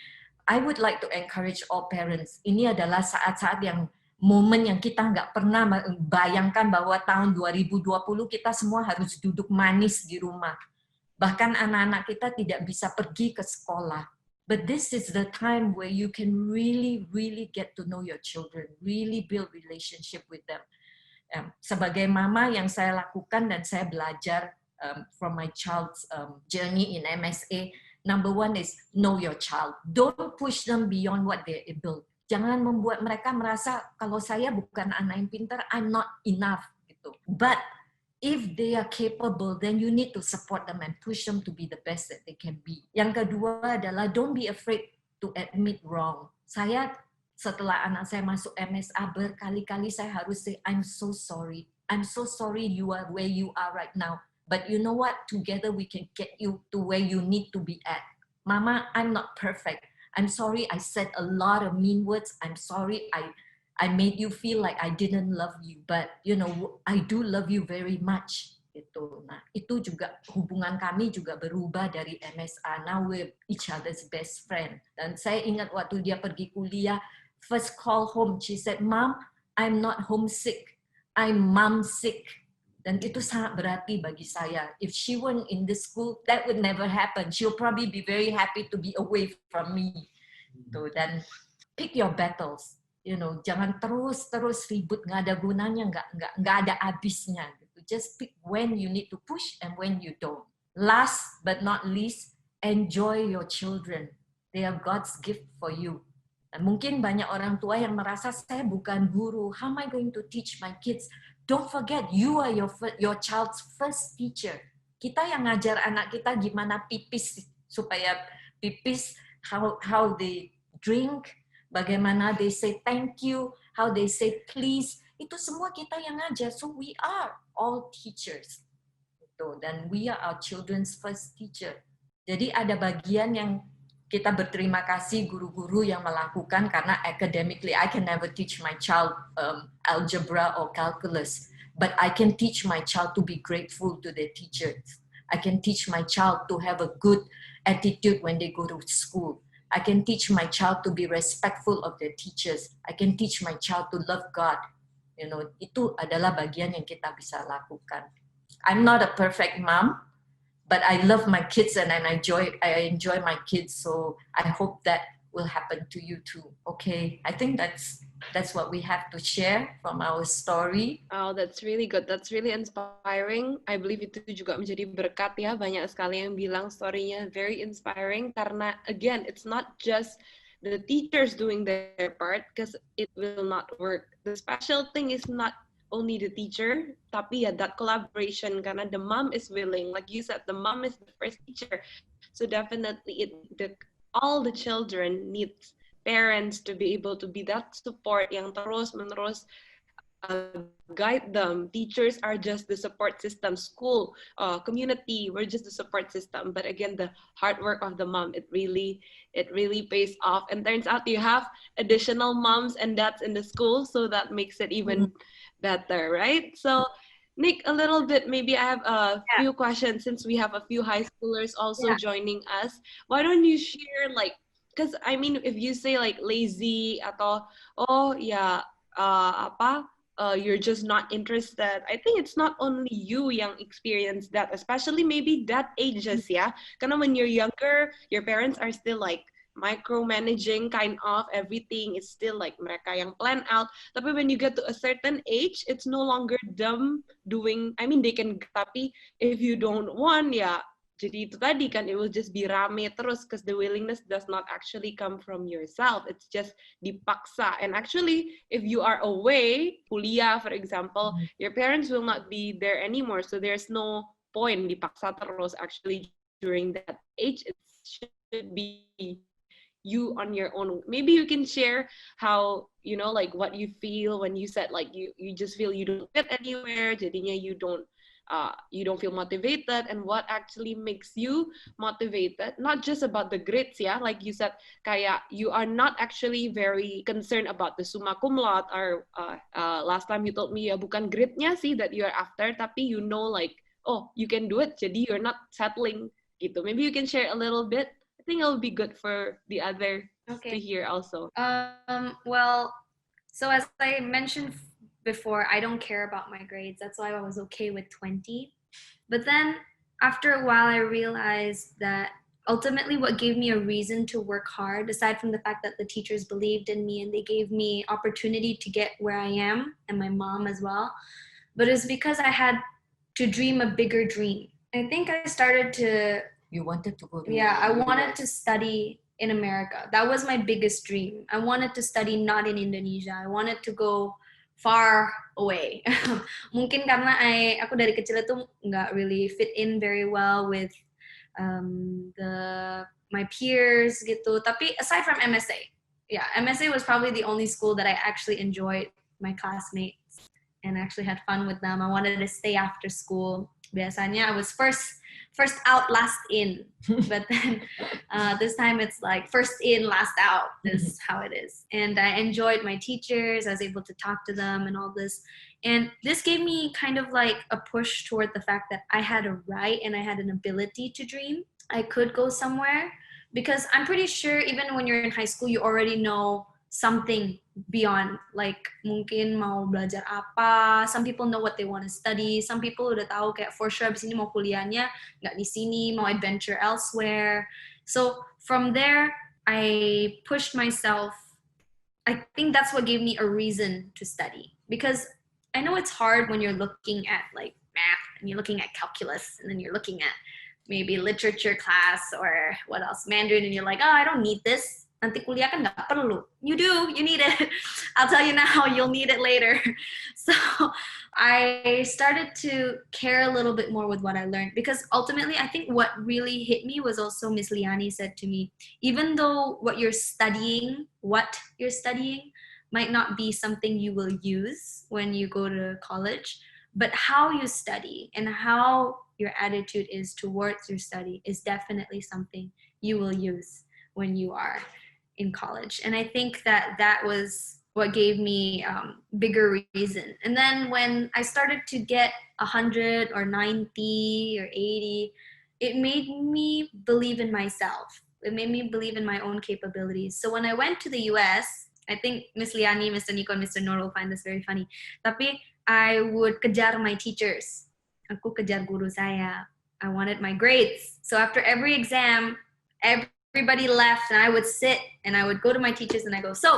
I would like to encourage all parents. Ini adalah saat-saat yang momen yang kita nggak pernah bayangkan bahwa tahun 2020 kita semua harus duduk manis di rumah. Bahkan anak-anak kita tidak bisa pergi ke sekolah. But this is the time where you can really, really get to know your children, really build relationship with them. Sebagai mama yang saya lakukan dan saya belajar from my child's journey in MSA, number one is know your child. Don't push them beyond what they're able. Jangan membuat mereka merasa kalau saya bukan anak yang pintar, I'm not enough gitu. But if they are capable, then you need to support them and push them to be the best that they can be. Yang kedua adalah don't be afraid to admit wrong. Saya setelah anak saya masuk MSA berkali-kali saya harus say I'm so sorry. I'm so sorry you are where you are right now. But you know what? Together we can get you to where you need to be at. Mama, I'm not perfect. I'm sorry I said a lot of mean words. I'm sorry I made you feel like I didn't love you. But, you know, I do love you very much. Gitu. Nah, itu juga hubungan kami juga berubah dari MSA. Now we're each other's best friend. Dan saya ingat waktu dia pergi kuliah, first call home, she said, Mom, I'm not homesick. I'm mom sick. Dan itu sangat berarti bagi saya. If she weren't in this school, that would never happen. She'll probably be very happy to be away from me. Dan pick your battles. You know, jangan terus ribut, nggak ada gunanya, nggak ada habisnya. Gitu. Just pick when you need to push and when you don't. Last but not least, enjoy your children. They are God's gift for you. Dan mungkin banyak orang tua yang merasa saya bukan guru. How am I going to teach my kids? Don't forget, you are your child's first teacher. Kita yang ngajar anak kita gimana pipis, supaya pipis, how they drink, bagaimana they say thank you, how they say please, itu semua kita yang ngajar. So we are all teachers. Dan we are our children's first teacher. Jadi ada bagian yang kita berterima kasih guru-guru yang melakukan, karena academically I can never teach my child algebra or calculus, but I can teach my child to be grateful to their teachers. I can teach my child to have a good attitude when they go to school. I can teach my child to be respectful of their teachers. I can teach my child to love God. You know, itu adalah bagian yang kita bisa lakukan. I'm not a perfect mom, but I love my kids and I enjoy my kids. So I hope that will happen to you too. Okay, I think that's what we have to share from our story. Oh, that's really good. That's really inspiring. I believe itu juga menjadi berkat ya. Banyak sekali yang bilang story-nya very inspiring karena again, it's not just the teachers doing their part because it will not work. The special thing is not only the teacher, tapi ya that collaboration karena the mom is willing. Like you said, the mom is the first teacher. So definitely all the children need parents to be able to be that support yang terus-menerus guide them. Teachers are just the support system. School, community, we're just the support system. But again, the hard work of the mom, it really pays off. And turns out you have additional moms and dads in the school, so that makes it even better, right? So Nick, a little bit, maybe I have a few questions since we have a few high schoolers also joining us. Why don't you share, like, because I mean, if you say like lazy atau you're just not interested, I think it's not only you yang experience that, especially maybe that ages ya. Karena when you're younger, your parents are still like micromanaging kind of everything. It's still like mereka yang plan out. Tapi when you get to a certain age, it's no longer them doing. I mean, they can. Tapi if you don't want, ya. Jadi itu tadi kan, it will just be rame terus because the willingness does not actually come from yourself. It's just dipaksa. And actually, if you are away, kuliah for example, your parents will not be there anymore. So there's no point dipaksa terus. Actually, during that age, it should be you on your own. Maybe you can share how, you know, like what you feel when you said like you just feel you don't fit anywhere, jadinya you don't feel motivated, and what actually makes you motivated. Not just about the grades ya, like you said, kayak you are not actually very concerned about the summa cum laude, or last time you told me ya bukan grade-nya sih that you are after, tapi you know like, oh, you can do it, jadi you're not settling gitu. Maybe you can share a little bit. I think it'll be good for the other to hear also. Well, so as I mentioned before, I don't care about my grades. That's why I was okay with 20. But then after a while, I realized that ultimately what gave me a reason to work hard, aside from the fact that the teachers believed in me and they gave me opportunity to get where I am, and my mom as well, but it's because I had to dream a bigger dream. I think I started to... You wanted to go to... Yeah, I wanted to study in America. That was my biggest dream. I wanted to study not in Indonesia. I wanted to go far away. Mungkin karena aku dari kecil itu nggak really fit in very well with my peers gitu. Tapi aside from MSA, yeah, MSA was probably the only school that I actually enjoyed my classmates and actually had fun with them. I wanted to stay after school. Biasanya I was first out, last in. But then this time it's like first in, last out is how it is. And I enjoyed my teachers. I was able to talk to them and all this. And this gave me kind of like a push toward the fact that I had a right and I had an ability to dream. I could go somewhere, because I'm pretty sure even when you're in high school, you already know something beyond, like mungkin mau belajar apa. Some people know what they want to study. Some people udah tahu kayak for sure abis ini mau kuliahnya nggak di sini, mau adventure elsewhere. So from there, I pushed myself. I think that's what gave me a reason to study, because I know it's hard when you're looking at like math and you're looking at calculus and then you're looking at maybe literature class or what else, Mandarin, and you're like, oh, I don't need this. Nanti kuliah kan nggak perlu. You do, you need it. I'll tell you now, you'll need it later. So I started to care a little bit more with what I learned, because ultimately I think what really hit me was also Miss Liani said to me, even though what you're studying might not be something you will use when you go to college, but how you study and how your attitude is towards your study is definitely something you will use when you are in college. And I think that that was what gave me bigger reason. And then when I started to get 100 or 90 or 80, it made me believe in myself. It made me believe in my own capabilities. So when I went to the US, I think Miss Liani, Mr. Nico, and Mr. Noor will find this very funny. Tapi I would kejar my teachers. Aku kejar guru saya. I wanted my grades. So after every exam, everybody left and I would sit and I would go to my teachers and I go, so,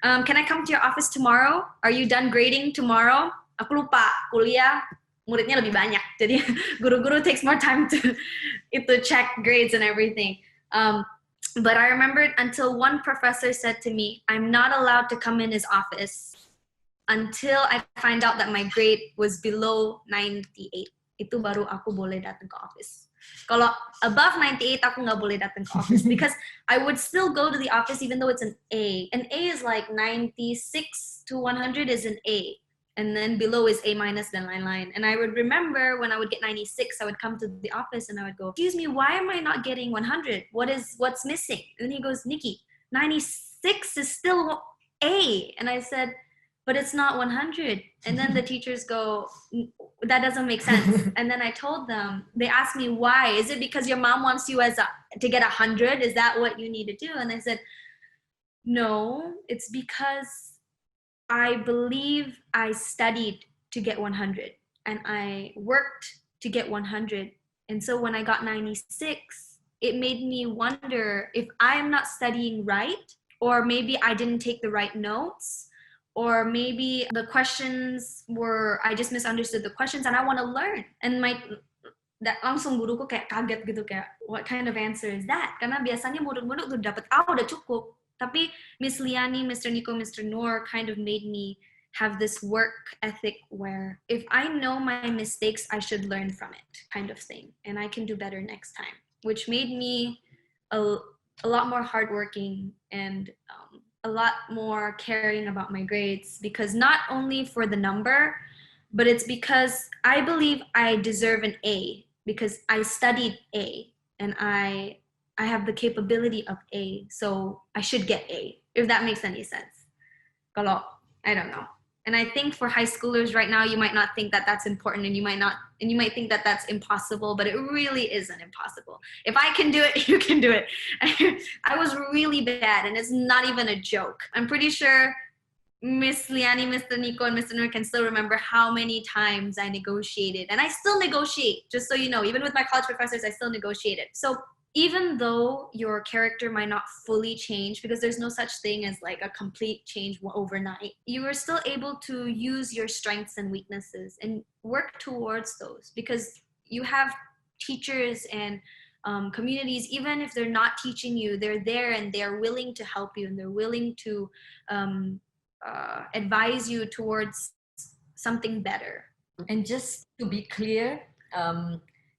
can I come to your office tomorrow? Are you done grading tomorrow? Aku lupa, kuliah muridnya lebih banyak. Jadi guru-guru takes more time to check grades and everything. But I remembered until one professor said to me, I'm not allowed to come in his office until I find out that my grade was below 98. Itu baru aku boleh datang ke office. Kalau above 98, aku nggak boleh datang ke office, because I would still go to the office even though it's an A. An A is like 96 to 100 is an A. And then below is A minus, then line. And I would remember when I would get 96, I would come to the office and I would go, excuse me, why am I not getting 100? What's missing? And then he goes, Nikki, 96 is still A. And I said, but it's not 100. And then the teachers go, that doesn't make sense. And then I told them, they asked me, why? Is it because your mom wants you to get 100? Is that what you need to do? And I said, no, it's because I believe I studied to get 100 and I worked to get 100. And so when I got 96, it made me wonder if I am not studying right, or maybe I didn't take the right notes, or maybe the questions I just misunderstood the questions and I want to learn. And langsung guruku kayak kaget gitu, kayak what kind of answer is that? Karena biasanya murid-murid udah dapat udah cukup. Tapi Miss Liani, Mr. Nico, Mr. Noor kind of made me have this work ethic where if I know my mistakes, I should learn from it, kind of thing. And I can do better next time, which made me a lot more hardworking and a lot more caring about my grades, because not only for the number, but it's because I believe I deserve an A because I studied A and I have the capability of A, so I should get A, if that makes any sense. Kalau, I don't know. And I think for high schoolers right now, you might not think that that's important, and you might think that that's impossible, but it really isn't impossible. If I can do it, you can do it. I was really bad, and it's not even a joke. I'm pretty sure Miss Liani, Mr. Nico, and Mr. Nur can still remember how many times I negotiated. And I still negotiate, just so you know. Even with my college professors, I still negotiated. So even though your character might not fully change, because there's no such thing as like a complete change overnight, you are still able to use your strengths and weaknesses and work towards those, because you have teachers and communities. Even if they're not teaching you, they're there and they're willing to help you, and they're willing to advise you towards something better. And just to be clear,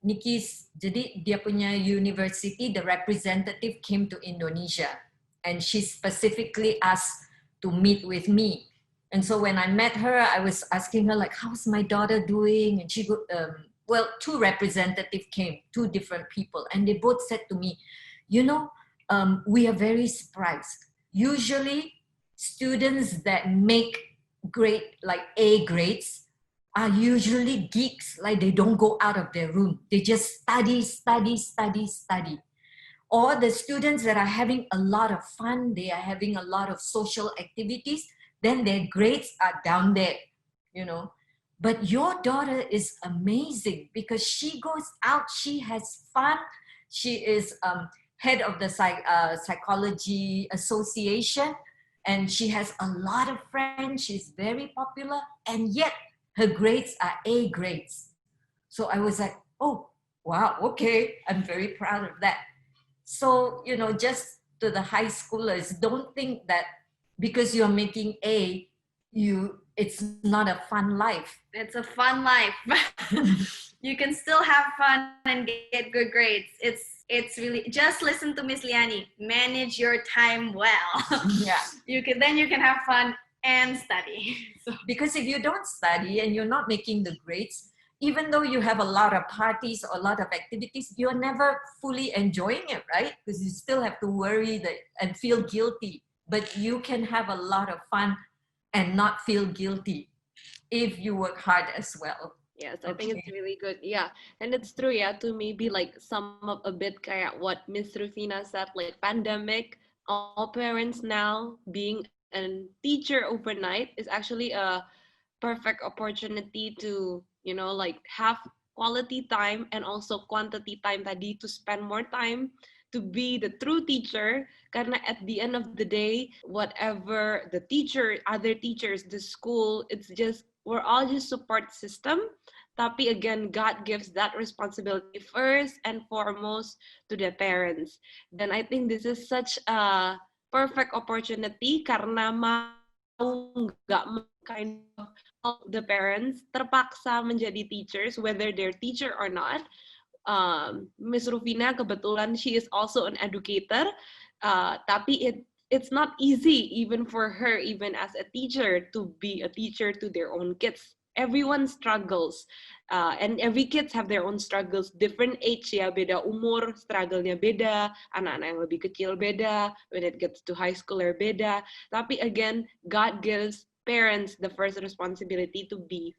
Nikki's, jadi dia punya university, the representative came to Indonesia, and she specifically asked to meet with me. And so when I met her, I was asking her like, how's my daughter doing? And she well, two representatives came, two different people, and they both said to me, you know, we are very surprised. Usually students that make great, like A grades, are usually geeks, like they don't go out of their room. They just study. Or the students that are having a lot of fun, they are having a lot of social activities, then their grades are down there, you know. But your daughter is amazing because she goes out, she has fun. She is head of the psychology association, and she has a lot of friends. She's very popular, and yet her grades are A grades. So I was like, oh, wow, okay, I'm very proud of that. So, you know, just to the high schoolers, don't think that because you're making A, it's not a fun life. It's a fun life. You can still have fun and get good grades. It's really, just listen to Miss Liani. Manage your time well. Yeah. You can have fun and study. So. Because if you don't study and you're not making the grades, even though you have a lot of parties or a lot of activities, you're never fully enjoying it, right? Because you still have to worry and feel guilty. But you can have a lot of fun and not feel guilty if you work hard as well. Yes, I think it's really good. Yeah, and it's true, yeah, to maybe like sum up a bit kayak what Miss Rufina said, like pandemic, all parents now being a teacher overnight is actually a perfect opportunity to, you know, like have quality time and also quantity time tadi, to spend more time to be the true teacher. Karena at the end of the day, whatever the teacher, other teachers, the school, it's just, we're all just support system. Tapi again, God gives that responsibility first and foremost to the parents. Then I think this is such a perfect opportunity karena mau nggak kind of all the parents terpaksa menjadi teachers, whether they're teacher or not. Miss Rufina kebetulan she is also an educator, tapi it's not easy even for her, even as a teacher, to be a teacher to their own kids. Everyone struggles, and every kids have their own struggles, different age ya, beda umur, struggle-nya beda, anak-anak yang lebih kecil beda, when it gets to high schooler beda. Tapi again, God gives parents the first responsibility to be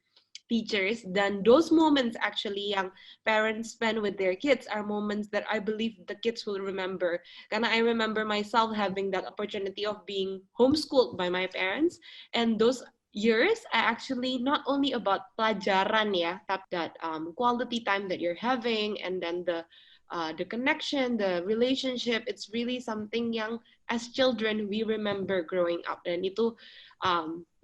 teachers. Dan those moments actually yang parents spend with their kids are moments that I believe the kids will remember. Karena I remember myself having that opportunity of being homeschooled by my parents, and those years are actually not only about pelajaran ya, tapi that quality time that you're having, and then the connection, the relationship, it's really something yang as children we remember growing up, dan itu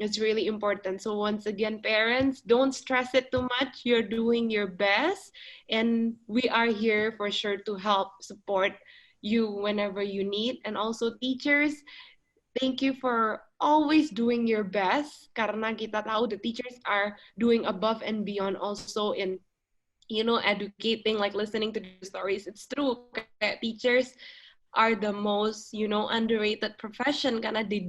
it's really important. So once again, parents, don't stress it too much. You're doing your best, and we are here for sure to help support you whenever you need. And also teachers, thank you for always doing your best, karena kita tahu the teachers are doing above and beyond also in, you know, educating, like listening to the stories. It's true, kayak teachers are the most, you know, underrated profession karena they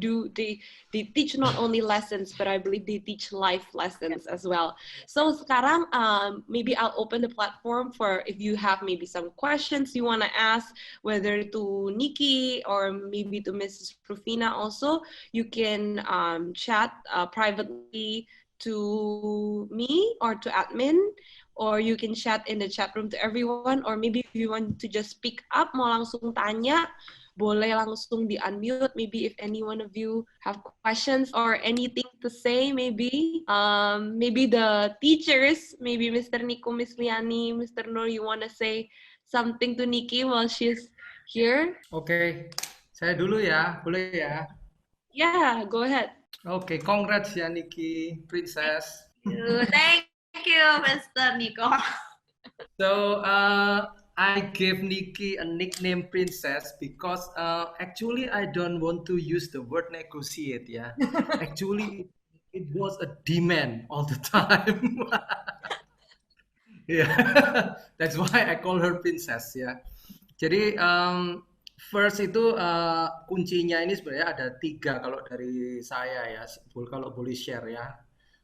teach not only lessons, but I believe they teach life lessons as well. So sekarang maybe I'll open the platform for if you have maybe some questions you want to ask, whether to Nikki or maybe to Mrs. Rufina also, you can chat privately to me or to admin, or you can chat in the chat room to everyone, or maybe if you want to just speak up, mau langsung tanya, boleh langsung di unmute. Maybe if any one of you have questions or anything to say, maybe the teachers, maybe Mr. Nico, Miss Liani, Mr. Nur, you want to say something to Nikki while she's here? Oke, saya dulu ya, boleh ya? Yeah, go ahead. Oke, congrats ya Nikki, Princess. Thank you, Mr. Nico. So I gave Nikki a nickname Princess because actually I don't want to use the word negotiate ya. Actually it was a demand all the time. Yeah, that's why I call her Princess ya. Jadi first itu kuncinya ini sebenarnya ada 3 kalau dari saya ya, kalau boleh share ya.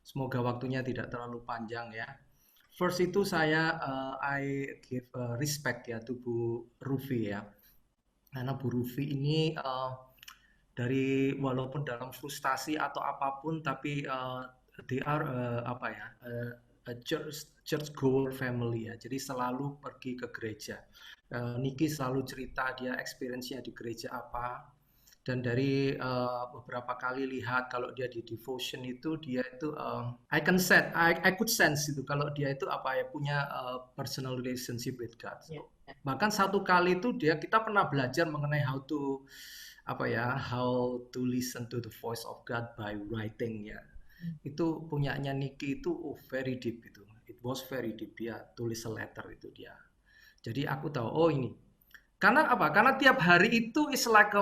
Semoga waktunya tidak terlalu panjang ya. First itu saya I give respect ya to Bu Rufi ya. Karena Bu Rufi ini dari walaupun dalam frustasi atau apapun, tapi they are a church goer family ya. Jadi selalu pergi ke gereja. Nikki selalu cerita dia experience-nya di gereja apa. Dan dari beberapa kali lihat kalau dia di devotion itu dia itu I could sense itu kalau dia itu punya personal relationship with God. So, bahkan satu kali itu kita pernah belajar mengenai how to listen to the voice of God by writing ya. Itu punyanya Nikki itu very deep itu. It was very deep, dia tulis a letter itu dia. Jadi aku tahu ini. Karena apa? Karena tiap hari itu is like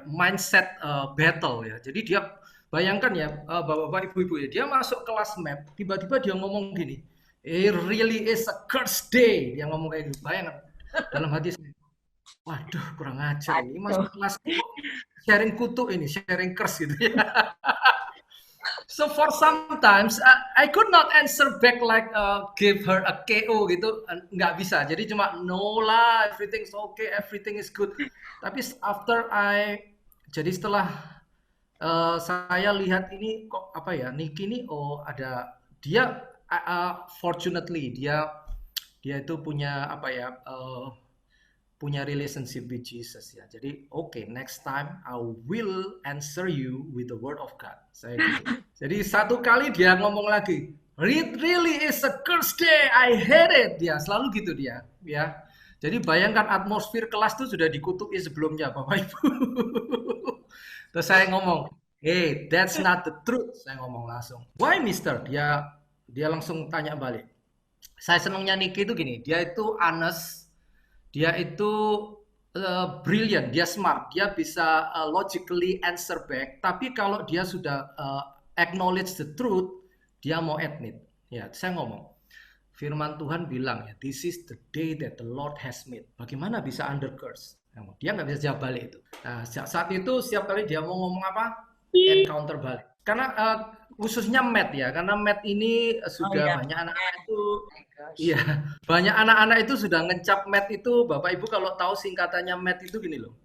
mindset battle ya. Jadi dia bayangkan ya bapak-bapak ibu-ibu ya, dia masuk kelas map, tiba-tiba dia ngomong gini, it really is a cursed day. Dia ngomong kayak gitu. Bayangkan dalam hati saya, waduh kurang ajar ini masuk kelas sharing kutuk ini, sharing curse gitu ya. So for sometimes I could not answer back like give her a KO gitu, nggak bisa. Jadi cuma no lah, everything's okay, everything is good. Tapi jadi setelah saya lihat ini kok Nikki ini ada dia fortunately dia itu punya punya relationship with Jesus ya. Jadi next time I will answer you with the word of God. Saya gitu. Jadi satu kali dia ngomong lagi, it really is a cursed day, I hate it. Dia selalu gitu dia, ya. Jadi bayangkan atmosfer kelas itu sudah dikutuki sebelumnya, Bapak Ibu. Terus saya ngomong, hey, that's not the truth. Saya ngomong langsung. Why, Mister? Dia langsung tanya balik. Saya senangnya Nikki itu gini, dia itu honest. Dia itu brilliant, dia smart, dia bisa logically answer back. Tapi kalau dia sudah acknowledge the truth, dia mau admit. Ya, saya ngomong, firman Tuhan bilang ya, this is the day that the Lord has made. Bagaimana bisa under curse? Dia nggak bisa jawab balik itu. Nah, saat itu setiap kali dia mau ngomong apa, encounter balik. Karena khususnya Matt ya, karena Matt ini sudah banyak anak-anak itu, iya banyak anak-anak itu sudah ngecap Matt itu, Bapak Ibu kalau tahu singkatannya Matt itu gini loh,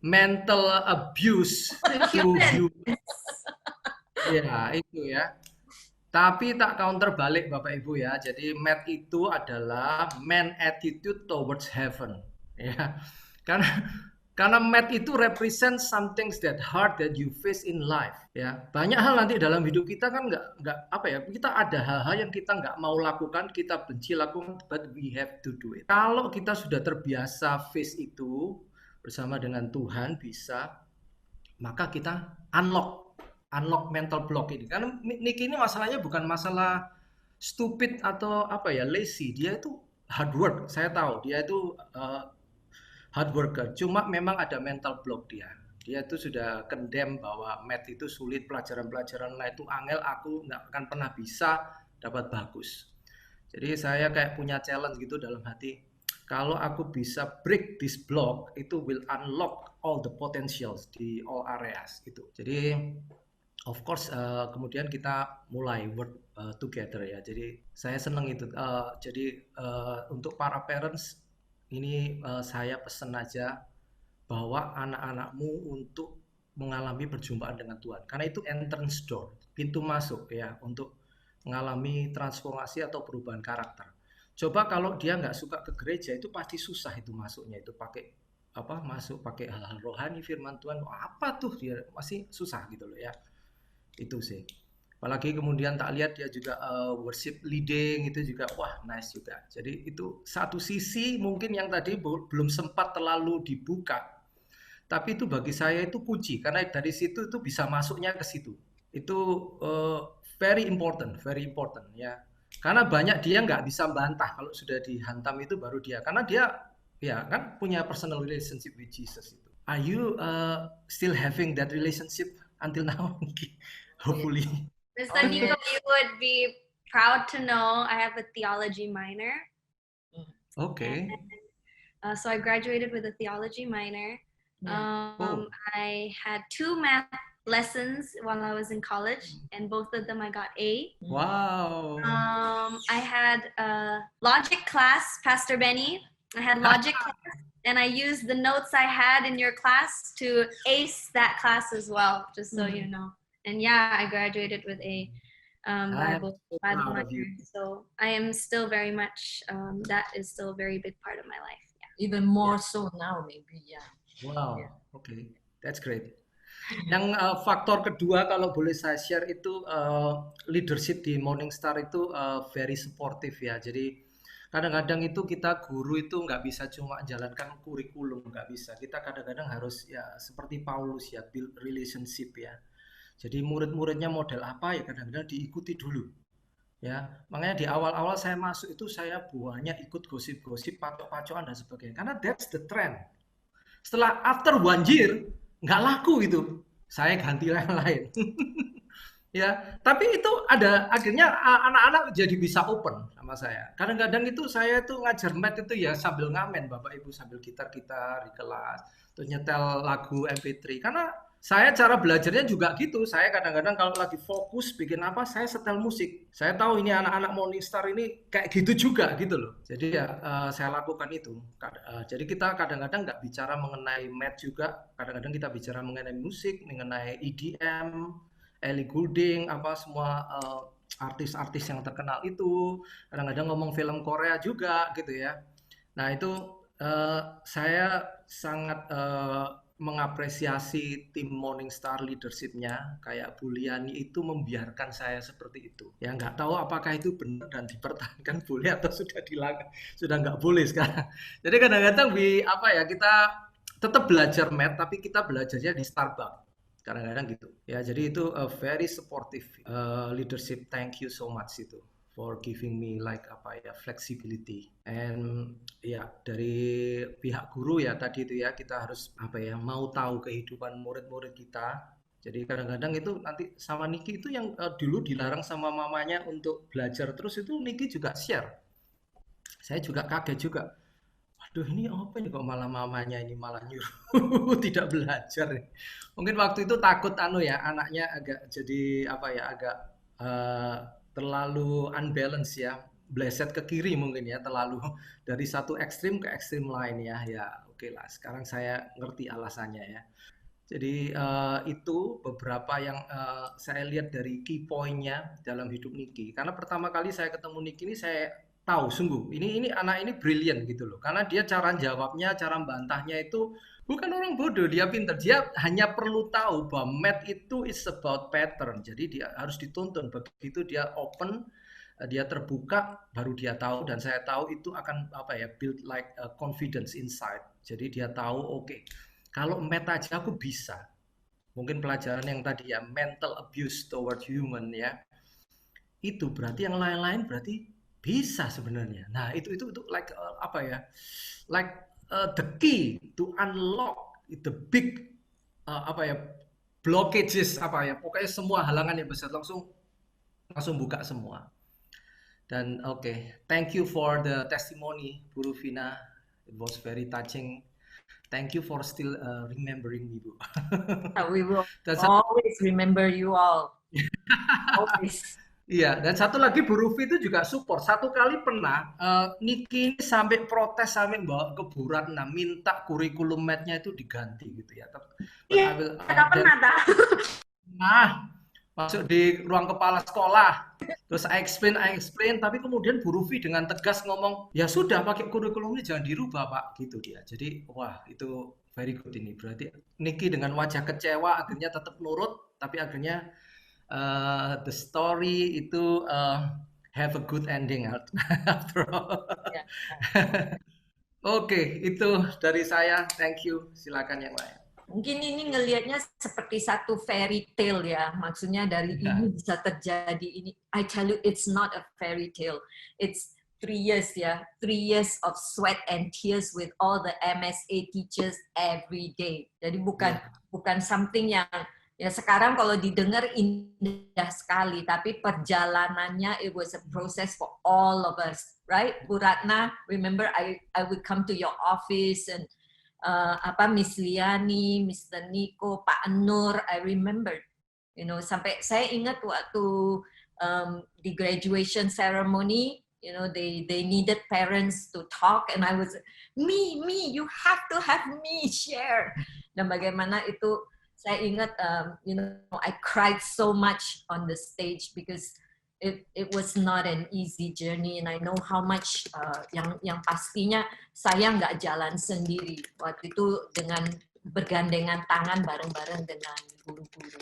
mental abuse to human. Ya itu ya. Tapi tak counter balik Bapak Ibu ya. Jadi Matt itu adalah man attitude towards heaven. Ya, karena Matt itu represent something that hard that you face in life. Ya, banyak hal nanti dalam hidup kita kan nggak kita ada hal-hal yang kita nggak mau lakukan, kita benci lakukan, but we have to do it. Kalau kita sudah terbiasa face itu bersama dengan Tuhan bisa, maka kita unlock mental block ini. Karena Nikki ini masalahnya bukan masalah stupid atau lazy. Dia itu hard work. Saya tahu dia itu hard worker. Cuma memang ada mental block dia. Dia itu sudah condemn bahwa math itu sulit, pelajaran-pelajaran lain itu angel, aku nggak akan pernah bisa dapat bagus. Jadi saya kayak punya challenge gitu dalam hati. kalau aku bisa break this block, itu will unlock all the potentials di all areas gitu. Jadi of course kemudian kita mulai work together ya. Jadi saya senang itu. Jadi untuk para parents ini saya pesan aja bahwa anak-anakmu untuk mengalami perjumpaan dengan Tuhan. Karena itu entrance door, pintu masuk ya untuk mengalami transformasi atau perubahan karakter. Coba kalau dia nggak suka ke gereja itu pasti susah itu masuknya, itu pakai masuk pakai hal-hal rohani firman Tuhan, apa tuh dia masih susah gitu loh ya. Itu sih. Apalagi kemudian tak lihat dia juga worship leading itu juga wah nice juga. Jadi itu satu sisi mungkin yang tadi belum sempat terlalu dibuka. Tapi itu bagi saya itu kunci karena dari situ itu bisa masuknya ke situ. Itu very important ya. Karena banyak dia nggak bisa bantah kalau sudah dihantam itu baru dia. Karena dia ya kan punya personal relationship with Jesus itu. Are you still having that relationship until now? Hopefully. Mr. Nico, you would be proud to know I have a theology minor. Okay. So I graduated with a theology minor. I had 2 math lessons while I was in college, and both of them I got A. Wow. I had a logic class, Pastor Benny. I had logic class, and I used the notes I had in your class to ace that class as well, just so you know. And yeah, I graduated with a Bible minor. So I am still very much, that is still a very big part of my life. Yeah. Even more so now, maybe, yeah. Wow, okay, that's great. Yang faktor kedua kalau boleh saya share itu leadership di Morning Star itu very supportive ya. Jadi kadang-kadang itu kita guru itu nggak bisa cuma jalankan kurikulum, nggak bisa. Kita kadang-kadang harus ya seperti Paulus ya, build relationship ya. Jadi murid-muridnya model apa ya kadang-kadang diikuti dulu. Ya, makanya di awal-awal saya masuk itu saya banyak ikut gosip-gosip, pacok-pacokan dan sebagainya. Karena that's the trend. Setelah after 1 year nggak laku itu, saya ganti yang lain. Ya, tapi itu ada akhirnya anak-anak jadi bisa open sama saya. Kadang-kadang itu saya tuh ngajar math itu ya sambil ngamen Bapak Ibu, sambil gitar-gitar di kelas, terus nyetel lagu MP3. Karena saya cara belajarnya juga gitu. Saya kadang-kadang kalau lagi fokus bikin apa, saya setel musik. Saya tahu ini anak-anak Morning Star ini kayak gitu juga gitu loh. Jadi ya saya lakukan itu. Jadi kita kadang-kadang nggak bicara mengenai math juga. Kadang-kadang kita bicara mengenai musik, mengenai EDM, Ellie Goulding, apa semua artis-artis yang terkenal itu. Kadang-kadang ngomong film Korea juga gitu ya. Nah itu saya sangat mengapresiasi tim Morning Star leadership-nya, kayak Bu Liani itu membiarkan saya seperti itu. Ya nggak tahu apakah itu benar dan dipertahankan boleh atau sudah nggak boleh sekarang. Jadi kadang-kadang kita tetap belajar math tapi kita belajarnya di Starbucks. Kadang-kadang gitu. Ya jadi itu very supportive leadership. Thank you so much itu for giving me flexibility. And ya dari pihak guru ya tadi itu ya kita harus mau tahu kehidupan murid-murid kita. Jadi kadang-kadang itu nanti sama Niki itu yang dulu dilarang sama mamanya untuk belajar terus itu Niki juga share. Saya juga kaget juga. Waduh ini apa nih kok malah mamanya ini malah nyuruh tidak belajar. Mungkin waktu itu takut anaknya agak jadi agak terlalu unbalance ya, bleset ke kiri mungkin ya, terlalu dari satu ekstrim ke ekstrim lain ya. Ya oke lah, sekarang saya ngerti alasannya ya. Jadi itu beberapa yang saya lihat dari key point-nya dalam hidup Niki. Karena pertama kali saya ketemu Niki ini saya tahu sungguh ini anak ini brilliant gitu loh. Karena dia cara jawabnya, cara bantahnya itu bukan orang bodoh, dia pintar. Dia hanya perlu tahu bahwa math itu is about pattern. Jadi dia harus dituntun. Begitu dia open, dia terbuka, baru dia tahu. Dan saya tahu itu akan build like confidence inside. Jadi dia tahu kalau math aja aku bisa. Mungkin pelajaran yang tadi ya mental abuse toward human ya. Itu berarti yang lain-lain berarti bisa sebenarnya. Nah itu like the key to unlock the big blockages pokoknya semua halangan yang besar langsung buka semua. Dan thank you for the testimony Bu Rufina It was very touching. Thank you for still remembering me, Bu. We will Dan always remember you all. Always. iya, dan satu lagi Bu Rufi itu juga support. Satu kali pernah Niki ini sampai protes, sampai bawa ke Bu Ratna, minta kurikulum math-nya itu diganti gitu ya. Iya, nggak pernah dah. Nah, masuk di ruang kepala sekolah. Terus I explain, tapi kemudian Bu Rufi dengan tegas ngomong, ya sudah pakai kurikulum ini jangan dirubah Pak, gitu dia. Jadi wah itu very good ini. Berarti Niki dengan wajah kecewa akhirnya tetap nurut, tapi akhirnya the story itu have a good ending after all. Ya. Oke, itu dari saya. Thank you. Silakan yang lain. Mungkin ini ngelihatnya seperti satu fairy tale ya. Maksudnya dari ini bisa terjadi ini. I tell you, it's not a fairy tale. It's 3 years ya. 3 years of sweat and tears with all the MSA teachers every day. Jadi bukan something yang ya sekarang kalau didengar indah sekali, tapi perjalanannya it was a process for all of us, right? Bu Ratna, remember I would come to your office and Miss Liani, Mr. Nico, Pak Nur, I remember, you know, sampai saya ingat waktu di graduation ceremony, you know, they needed parents to talk, and I was me, you have to have me share. Dan bagaimana itu saya ingat, you know, I cried so much on the stage because it was not an easy journey, and I know how much yang pastinya saya nggak jalan sendiri waktu itu dengan bergandengan tangan bareng-bareng dengan guru-guru.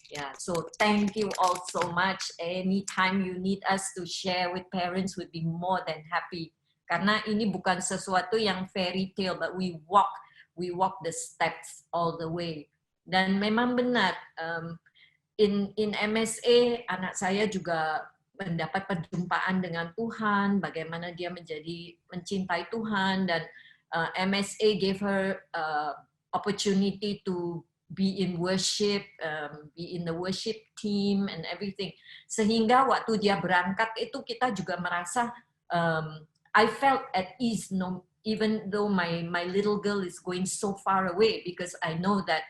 Yeah, so thank you all so much. Anytime you need us to share with parents, would be more than happy. Karena ini bukan sesuatu yang fairy tale, but we walk the steps all the way. Dan memang benar, in MSA anak saya juga mendapat perjumpaan dengan Tuhan, bagaimana dia mencintai Tuhan, dan MSA gave her opportunity to be in worship, be in the worship team and everything. Sehingga waktu dia berangkat itu kita juga merasa I felt at ease, even though my little girl is going so far away, because I know that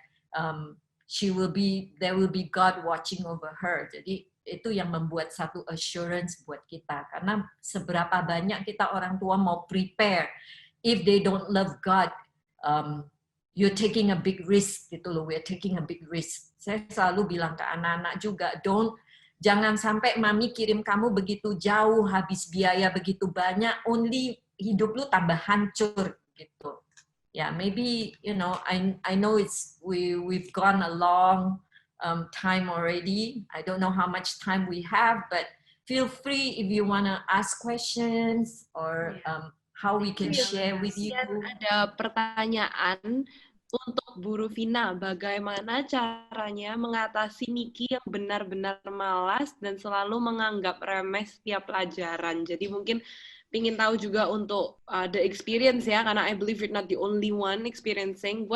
there will be God watching over her. Jadi itu yang membuat satu assurance buat kita, karena seberapa banyak kita orang tua mau prepare, if they don't love God, you're taking a big risk gitu loh. We're taking a big risk. Saya selalu bilang ke anak-anak juga, jangan sampai mami kirim kamu begitu jauh, habis biaya begitu banyak, only hidup lu tambah hancur gitu. Yeah, maybe, you know, I know we've gone a long time already. I don't know how much time we have, but feel free if you want to ask questions or how we can share with you. Ada pertanyaan untuk Bu Rufina, bagaimana caranya mengatasi Niki yang benar-benar malas dan selalu menganggap remeh setiap pelajaran. Jadi mungkin ingin tahu juga untuk the experience ya, karena I believe you're not the only one experiencing.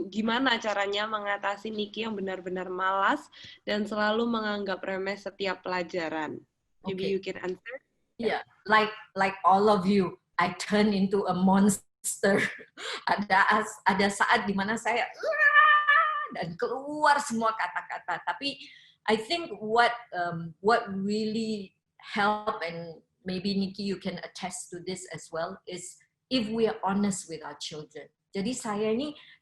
Gimana caranya mengatasi Niki yang benar-benar malas dan selalu menganggap remeh setiap pelajaran? Maybe you can answer. Yeah, like all of you, I turn into a monster. Ada saat dimana saya dan keluar semua kata-kata. Tapi I think what really help, and maybe Niki you can attest to this as well, is if we are honest with our children. Jadi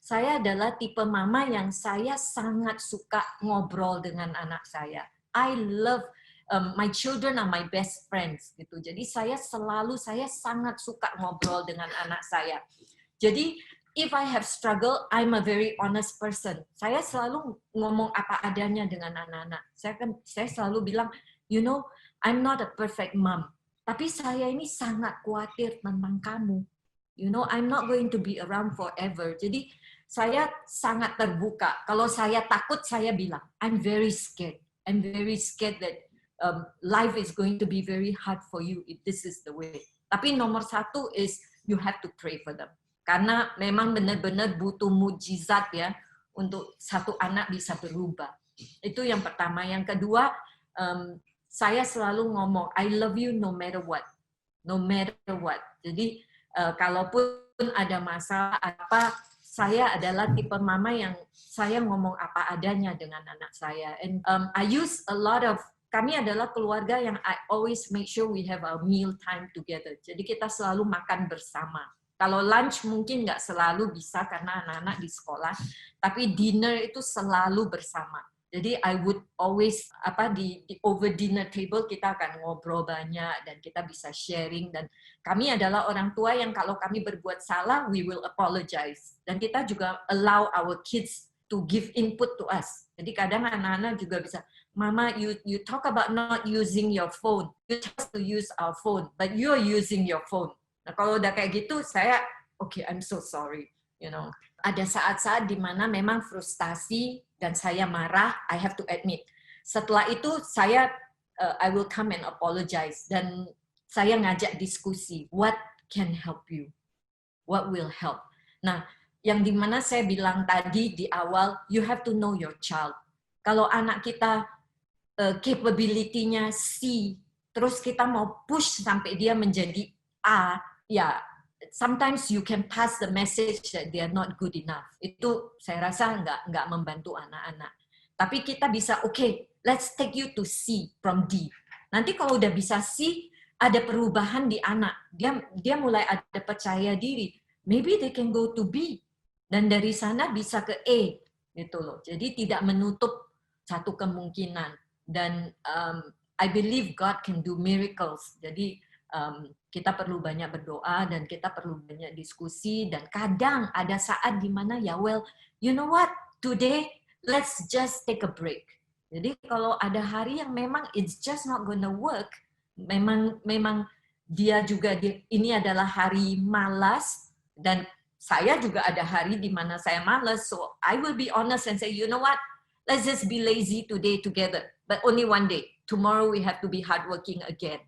saya adalah tipe mama yang saya sangat suka ngobrol dengan anak saya. I love my children are my best friends gitu. Jadi saya sangat suka ngobrol dengan anak saya. Jadi if I have struggle, I'm a very honest person. Saya selalu ngomong apa adanya dengan anak-anak. Saya selalu bilang, you know, I'm not a perfect mom. Tapi saya ini sangat khawatir tentang kamu. You know, I'm not going to be around forever. Jadi saya sangat terbuka. Kalau saya takut, saya bilang, I'm very scared. I'm very scared that life is going to be very hard for you if this is the way. Tapi nomor satu is you have to pray for them. Karena memang benar-benar butuh mujizat ya untuk satu anak bisa berubah. Itu yang pertama. Yang kedua, saya selalu ngomong, I love you no matter what. No matter what. Jadi, kalaupun ada masalah apa, saya adalah tipe mama yang saya ngomong apa adanya dengan anak saya. And I use a lot of, kami adalah keluarga yang I always make sure we have our meal time together. Jadi kita selalu makan bersama. Kalau lunch mungkin nggak selalu bisa karena anak-anak di sekolah, tapi dinner itu selalu bersama. Jadi I would always di over dinner table kita akan ngobrol banyak dan kita bisa sharing, dan kami adalah orang tua yang kalau kami berbuat salah we will apologize, dan kita juga allow our kids to give input to us. Jadi kadang anak-anak juga bisa, Mama, you talk about not using your phone, you tell us to use our phone, but you're using your phone. Nah kalau udah kayak gitu saya okay, I'm so sorry, you know. Ada saat-saat di mana memang frustasi dan saya marah, I have to admit. Setelah itu saya I will come and apologize, dan saya ngajak diskusi, what can help you? What will help? Nah, yang dimana saya bilang tadi di awal, you have to know your child. Kalau anak kita capability-nya C, terus kita mau push sampai dia menjadi A, ya sometimes you can pass the message that they are not good enough. Itu saya rasa nggak membantu anak-anak. Tapi kita bisa, okay, let's take you to C from D. Nanti kalau udah bisa C, ada perubahan di anak. Dia mulai ada percaya diri. Maybe they can go to B. Dan dari sana bisa ke A. Gitu loh. Jadi tidak menutup satu kemungkinan. Dan I believe God can do miracles. Jadi kita perlu banyak berdoa dan kita perlu banyak diskusi, dan kadang ada saat di mana ya well, you know what, today let's just take a break. Jadi kalau ada hari yang memang it's just not gonna work, memang dia juga ini adalah hari malas, dan saya juga ada hari di mana saya malas, so I will be honest and say, you know what, let's just be lazy today together, but only one day. Tomorrow we have to be hardworking again.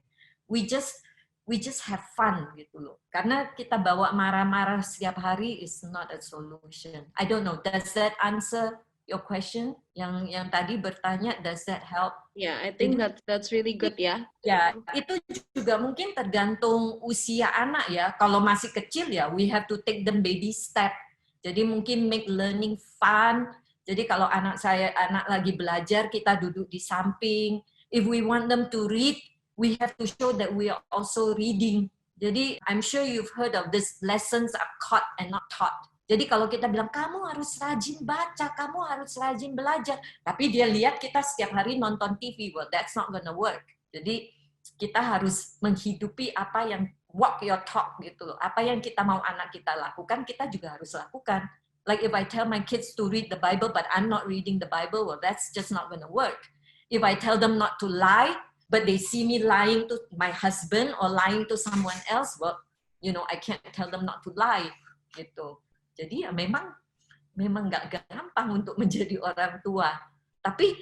We just have fun gitu loh. Karena kita bawa marah-marah setiap hari is not a solution. I don't know, does that answer your question? Yang tadi bertanya, does that help? Yeah, I think that's really good ya. Ya, itu juga mungkin tergantung usia anak ya. Kalau masih kecil ya, we have to take them baby step. Jadi mungkin make learning fun. Jadi kalau anak lagi belajar, kita duduk di samping. If we want them to read, we have to show that we are also reading. Jadi, I'm sure you've heard of this, lessons are caught and not taught. Jadi kalau kita bilang, kamu harus rajin baca, kamu harus rajin belajar, tapi dia lihat kita setiap hari nonton TV, well, that's not gonna work. Jadi, kita harus menghidupi apa yang walk your talk gitu loh. Apa yang kita mau anak kita lakukan, kita juga harus lakukan. Like if I tell my kids to read the Bible, but I'm not reading the Bible, well, that's just not gonna work. If I tell them not to lie, but they see me lying to my husband or lying to someone else, well, you know, I can't tell them not to lie, gitu. Jadi ya memang nggak gampang untuk menjadi orang tua. Tapi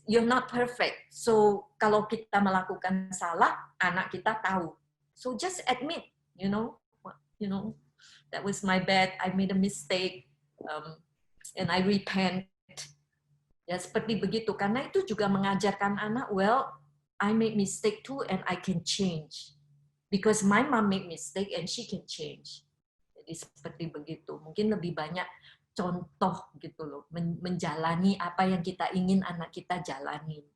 you're not perfect. So kalau kita melakukan salah, anak kita tahu. So just admit, you know, that was my bad. I made a mistake, and I repent. Ya seperti begitu. Karena itu juga mengajarkan anak, well, I make mistake too and I can change. Because my mom make mistake and she can change. Jadi seperti begitu. Mungkin lebih banyak contoh gitu loh. Menjalani apa yang kita ingin anak kita jalani.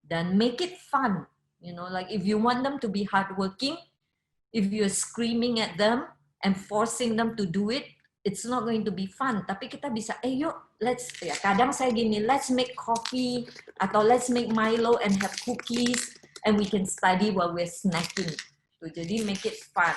Dan make it fun. You know, like if you want them to be hardworking, if you're screaming at them and forcing them to do it, it's not going to be fun. Tapi kita bisa, yuk, kadang saya gini, let's make coffee, atau let's make Milo and have cookies, and we can study while we're snacking. Tuh, jadi make it fun.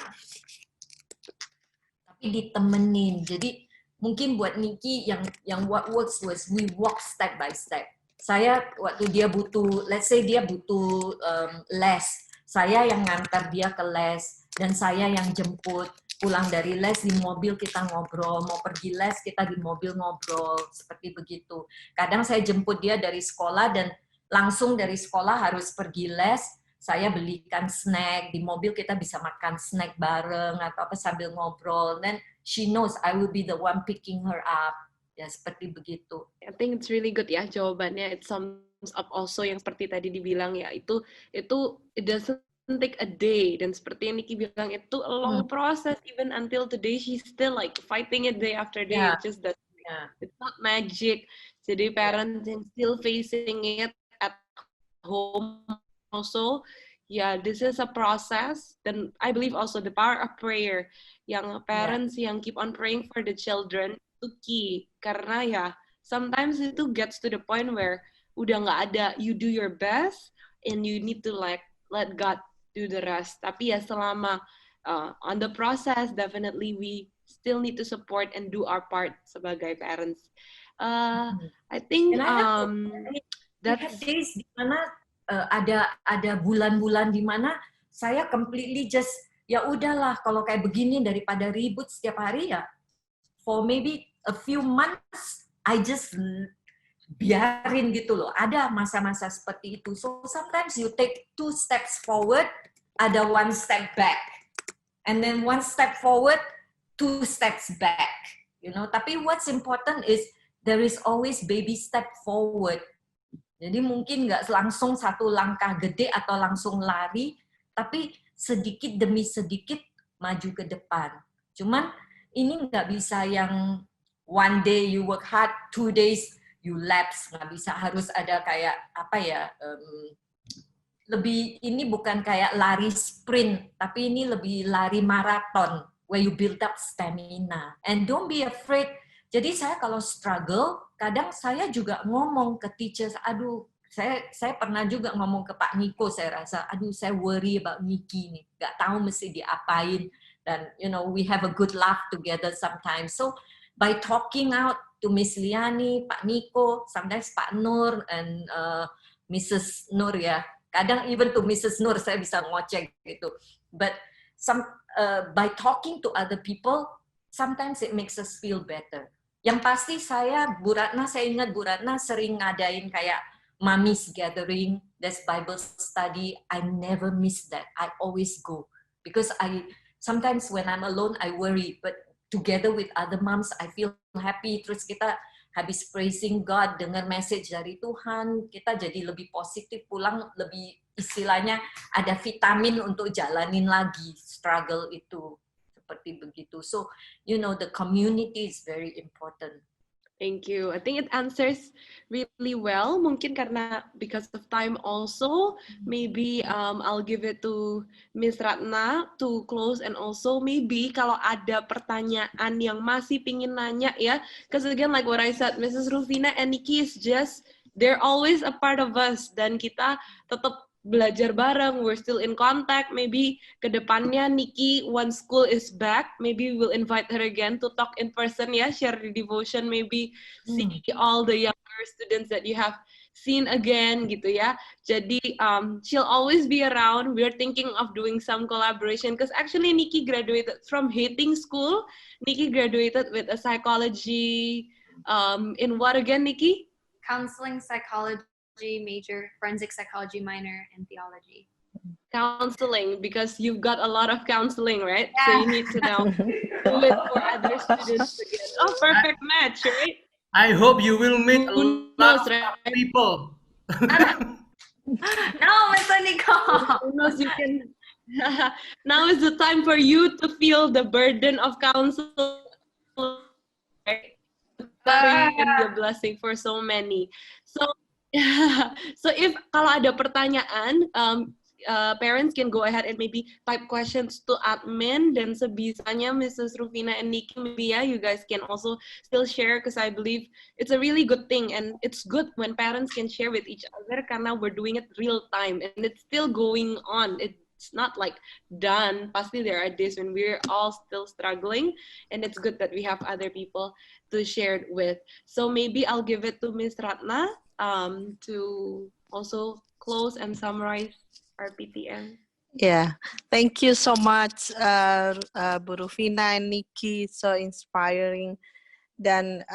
Tapi ditemenin. Jadi mungkin buat Nikki, yang what works was we walk step by step. Saya waktu dia butuh, let's say dia butuh les, saya yang ngantar dia ke les, dan saya yang jemput. Pulang dari les di mobil kita ngobrol, mau pergi les kita di mobil ngobrol, seperti begitu. Kadang saya jemput dia dari sekolah dan langsung dari sekolah harus pergi les, saya belikan snack, di mobil kita bisa makan snack bareng atau apa sambil ngobrol. Then she knows I will be the one picking her up. Ya seperti begitu. I think it's really good ya jawabannya. It sums up also yang seperti tadi dibilang ya, itu it doesn't take a day, dan seperti yang Nikki bilang itu a long process, even until today she's still like fighting it day after day. Yeah. It's just that Yeah. it's not magic. Jadi parents yang still facing it at home also, yeah, this is a process. Then I believe also the power of prayer, yang parents yang keep on praying for the children itu key. Karena ya sometimes itu gets to the point where udah nggak ada, you do your best and you need to like let God do the rest. Tapi ya selama on the process, definitely we still need to support and do our part sebagai parents. I think And I have that's days di mana ada bulan-bulan di mana saya completely just ya udahlah kalau kayak begini daripada ribut setiap hari ya for maybe a few months I just biarin gitu loh. Ada masa-masa seperti itu. So sometimes you take 2 steps forward, ada 1 step back. And then 1 step forward, 2 steps back. You know, tapi what's important is there is always baby step forward. Jadi mungkin nggak langsung 1 langkah gede atau langsung lari, tapi sedikit demi sedikit maju ke depan. Cuman ini nggak bisa yang 1 day you work hard, 2 days you lapse. Nggak bisa, harus ada kayak apa ya, lebih, ini bukan kayak lari sprint, tapi ini lebih lari maraton, where you build up stamina. And don't be afraid. Jadi saya kalau struggle, kadang saya juga ngomong ke teachers, aduh, saya pernah juga ngomong ke Pak Niko, saya rasa, aduh, saya worry about Nikki nih, nggak tahu mesti diapain, dan you know, we have a good laugh together sometimes. So by talking out to Miss Liani, Pak Niko, sometimes Pak Nur, and Mrs. Nur ya, kadang even to Mrs. Nur saya bisa ngoceh gitu. But by talking to other people, sometimes it makes us feel better. Yang pasti saya ingat Bu Ratna sering ngadain kayak mommy's gathering, that's Bible study. I never miss that. I always go. Because sometimes when I'm alone, I worry. But together with other moms, I feel happy. Terus kita habis praising God, dengar message dari Tuhan, kita jadi lebih positif, pulang lebih, istilahnya ada vitamin untuk jalanin lagi struggle itu. Seperti begitu. So, you know, the community is very important. Thank you. I think it answers really well. Mungkin karena because of time also, maybe I'll give it to Miss Ratna to close, and also maybe kalau ada pertanyaan yang masih pingin nanya ya, because again like what I said, Mrs. Rufina and Nikki is just, they're always a part of us, dan kita tetap belajar bareng, we're still in contact. Maybe kedepannya Nikki, once school is back, maybe we'll invite her again to talk in person ya, share the devotion, maybe see all the younger students that you have seen again gitu ya. Jadi she'll always be around. We're thinking of doing some collaboration because actually Nikki graduated from hating school. Nikki graduated with a psychology in what again, Nikki? Counseling psychology major, forensic psychology minor, and theology. Counseling, because you've got a lot of counseling, right? Yeah. So you need to now do it for other students again. Oh, perfect match, right? I hope you will meet a Who lot knows, of right? people. No, Mr. Nico. Who knows, you can. Now is the time for you to feel the burden of counsel. Right? It can be a blessing for so many. So if kalau ada pertanyaan, parents can go ahead and maybe type questions to admin, dan sebisanya Mrs. Rufina and Nikki, maybe you guys can also still share, because I believe it's a really good thing, and it's good when parents can share with each other karena we're doing it real time and it's still going on. It's not like done. Pasti there are days when we're all still struggling, and it's good that we have other people to share it with. So maybe I'll give it to Miss Ratna to also close and summarize our PTM. Yeah, thank you so much, Bu Rufina and Nikki, so inspiring. Dan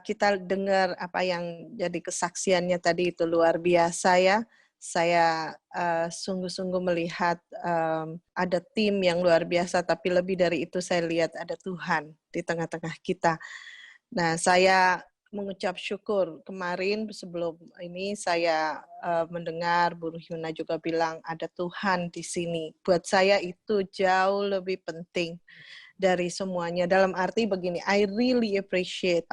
kita dengar apa yang jadi kesaksiannya tadi itu luar biasa ya. Saya sungguh-sungguh melihat ada tim yang luar biasa, tapi lebih dari itu saya lihat ada Tuhan di tengah-tengah kita. Nah, saya mengucap syukur. Kemarin sebelum ini saya mendengar Bu Yuna juga bilang ada Tuhan di sini. Buat saya itu jauh lebih penting dari semuanya. Dalam arti begini, I really appreciate.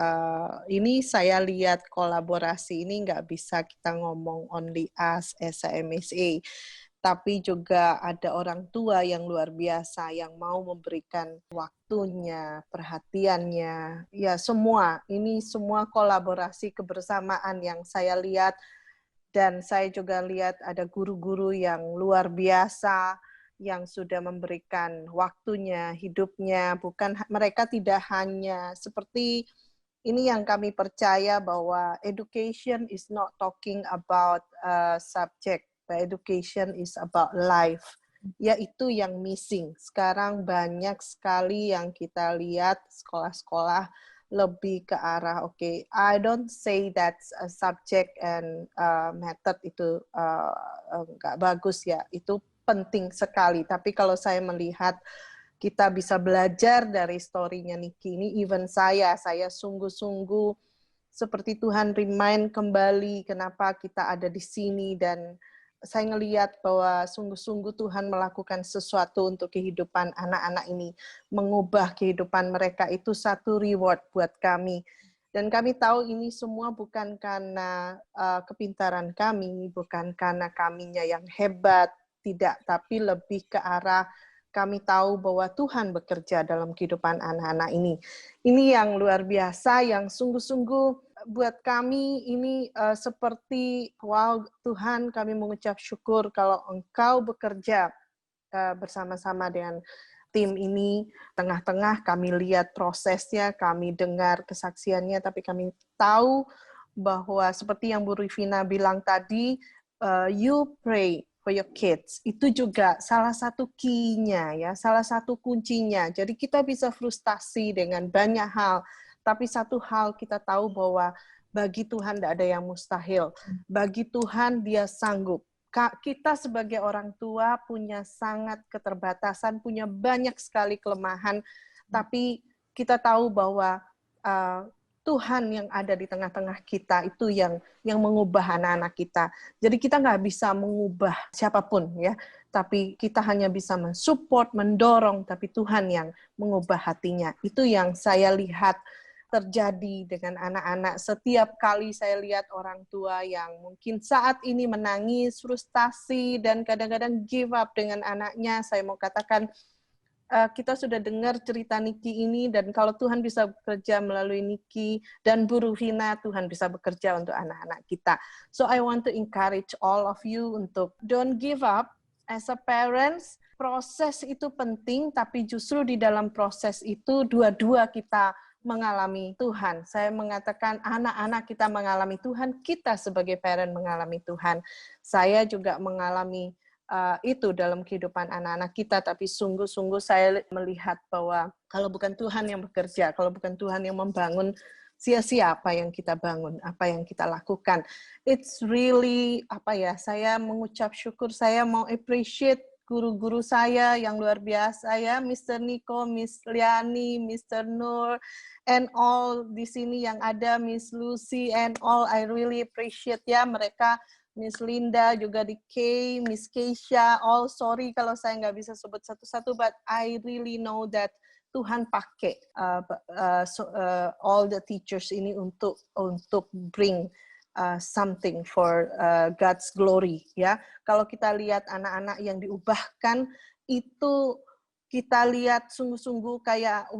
Ini saya lihat kolaborasi ini nggak bisa kita ngomong only us as a MSA. Tapi juga ada orang tua yang luar biasa yang mau memberikan waktunya, perhatiannya, ya semua. Ini semua kolaborasi kebersamaan yang saya lihat, dan saya juga lihat ada guru-guru yang luar biasa yang sudah memberikan waktunya, hidupnya. Bukan mereka tidak hanya seperti ini yang kami percaya bahwa education is not talking about subject. Education is about life. Ya itu yang missing. Sekarang banyak sekali yang kita lihat sekolah-sekolah lebih ke arah I don't say that subject and method itu nggak bagus ya. Itu penting sekali. Tapi kalau saya melihat kita bisa belajar dari story-nya Niki ini, even saya sungguh-sungguh seperti Tuhan remind kembali kenapa kita ada di sini, dan saya ngelihat bahwa sungguh-sungguh Tuhan melakukan sesuatu untuk kehidupan anak-anak ini, mengubah kehidupan mereka. Itu satu reward buat kami. Dan kami tahu ini semua bukan karena kepintaran kami, bukan karena kaminya yang hebat, tidak, tapi lebih ke arah kami tahu bahwa Tuhan bekerja dalam kehidupan anak-anak ini. Ini yang luar biasa, yang sungguh-sungguh buat kami ini seperti, wow Tuhan, kami mengucap syukur kalau Engkau bekerja bersama-sama dengan tim ini. Tengah-tengah kami lihat prosesnya, kami dengar kesaksiannya, tapi kami tahu bahwa seperti yang Bu Rivina bilang tadi, you pray for your kids. Itu juga salah satu key-nya, ya, salah satu kuncinya. Jadi kita bisa frustasi dengan banyak hal, tapi satu hal kita tahu bahwa bagi Tuhan tidak ada yang mustahil. Bagi Tuhan Dia sanggup. Kita sebagai orang tua punya sangat keterbatasan, punya banyak sekali kelemahan, tapi kita tahu bahwa Tuhan yang ada di tengah-tengah kita itu yang mengubah anak-anak kita. Jadi kita nggak bisa mengubah siapapun, ya, tapi kita hanya bisa mensupport, mendorong, tapi Tuhan yang mengubah hatinya. Itu yang saya lihat terjadi dengan anak-anak. Setiap kali saya lihat orang tua yang mungkin saat ini menangis, frustasi, dan kadang-kadang give up dengan anaknya, saya mau katakan, kita sudah dengar cerita Niki ini, dan kalau Tuhan bisa bekerja melalui Niki dan Bu Ruvina, Tuhan bisa bekerja untuk anak-anak kita. So I want to encourage all of you untuk don't give up. As a parents, proses itu penting, tapi justru di dalam proses itu dua-dua kita mengalami Tuhan. Saya mengatakan anak-anak kita mengalami Tuhan, kita sebagai parent mengalami Tuhan. Saya juga mengalami itu dalam kehidupan anak-anak kita, tapi sungguh-sungguh saya melihat bahwa kalau bukan Tuhan yang bekerja, kalau bukan Tuhan yang membangun, sia-sia apa yang kita bangun, apa yang kita lakukan. It's really, saya mengucap syukur, saya mau appreciate guru-guru saya yang luar biasa, ya, Mr. Nico, Miss Liani, Mr. Nur, and all di sini yang ada, Miss Lucy, and all, I really appreciate, ya, mereka, Miss Linda, juga di K, Miss Keisha, all, sorry kalau saya nggak bisa sebut satu-satu, but I really know that Tuhan pakai all the teachers ini untuk bring something for God's glory, ya. Kalau kita lihat anak-anak yang diubahkan, itu kita lihat sungguh-sungguh kayak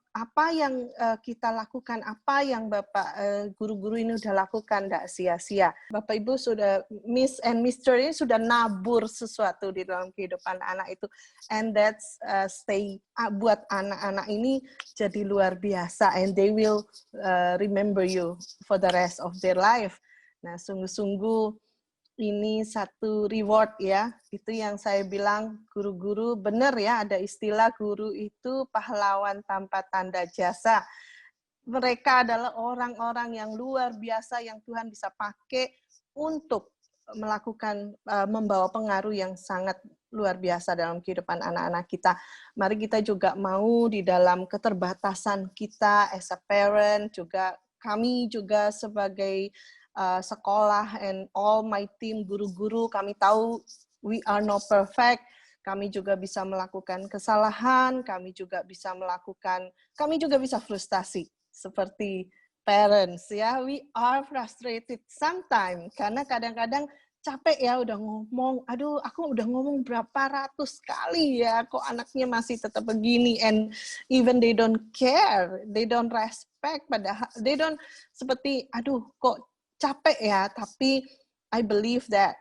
apa yang kita lakukan, apa yang Bapak guru-guru ini sudah lakukan, tidak sia-sia. Bapak Ibu sudah, Miss and Mr. ini sudah nabur sesuatu di dalam kehidupan anak itu, and that's buat anak-anak ini jadi luar biasa, and they will remember you for the rest of their life. Nah, sungguh-sungguh ini satu reward, ya. Itu yang saya bilang, guru-guru benar, ya, ada istilah guru itu pahlawan tanpa tanda jasa. Mereka adalah orang-orang yang luar biasa yang Tuhan bisa pakai untuk melakukan, membawa pengaruh yang sangat luar biasa dalam kehidupan anak-anak kita. Mari kita juga mau di dalam keterbatasan kita as a parent juga kami juga sebagai sekolah and all my team, guru-guru, kami tahu we are not perfect. Kami juga bisa melakukan kesalahan, kami juga bisa frustasi seperti parents ya. We are frustrated sometimes karena kadang-kadang capek ya udah ngomong, aduh aku udah ngomong berapa ratus kali ya, kok anaknya masih tetap begini, and even they don't care, they don't respect, padahal they don't seperti, aduh kok capek ya, tapi I believe that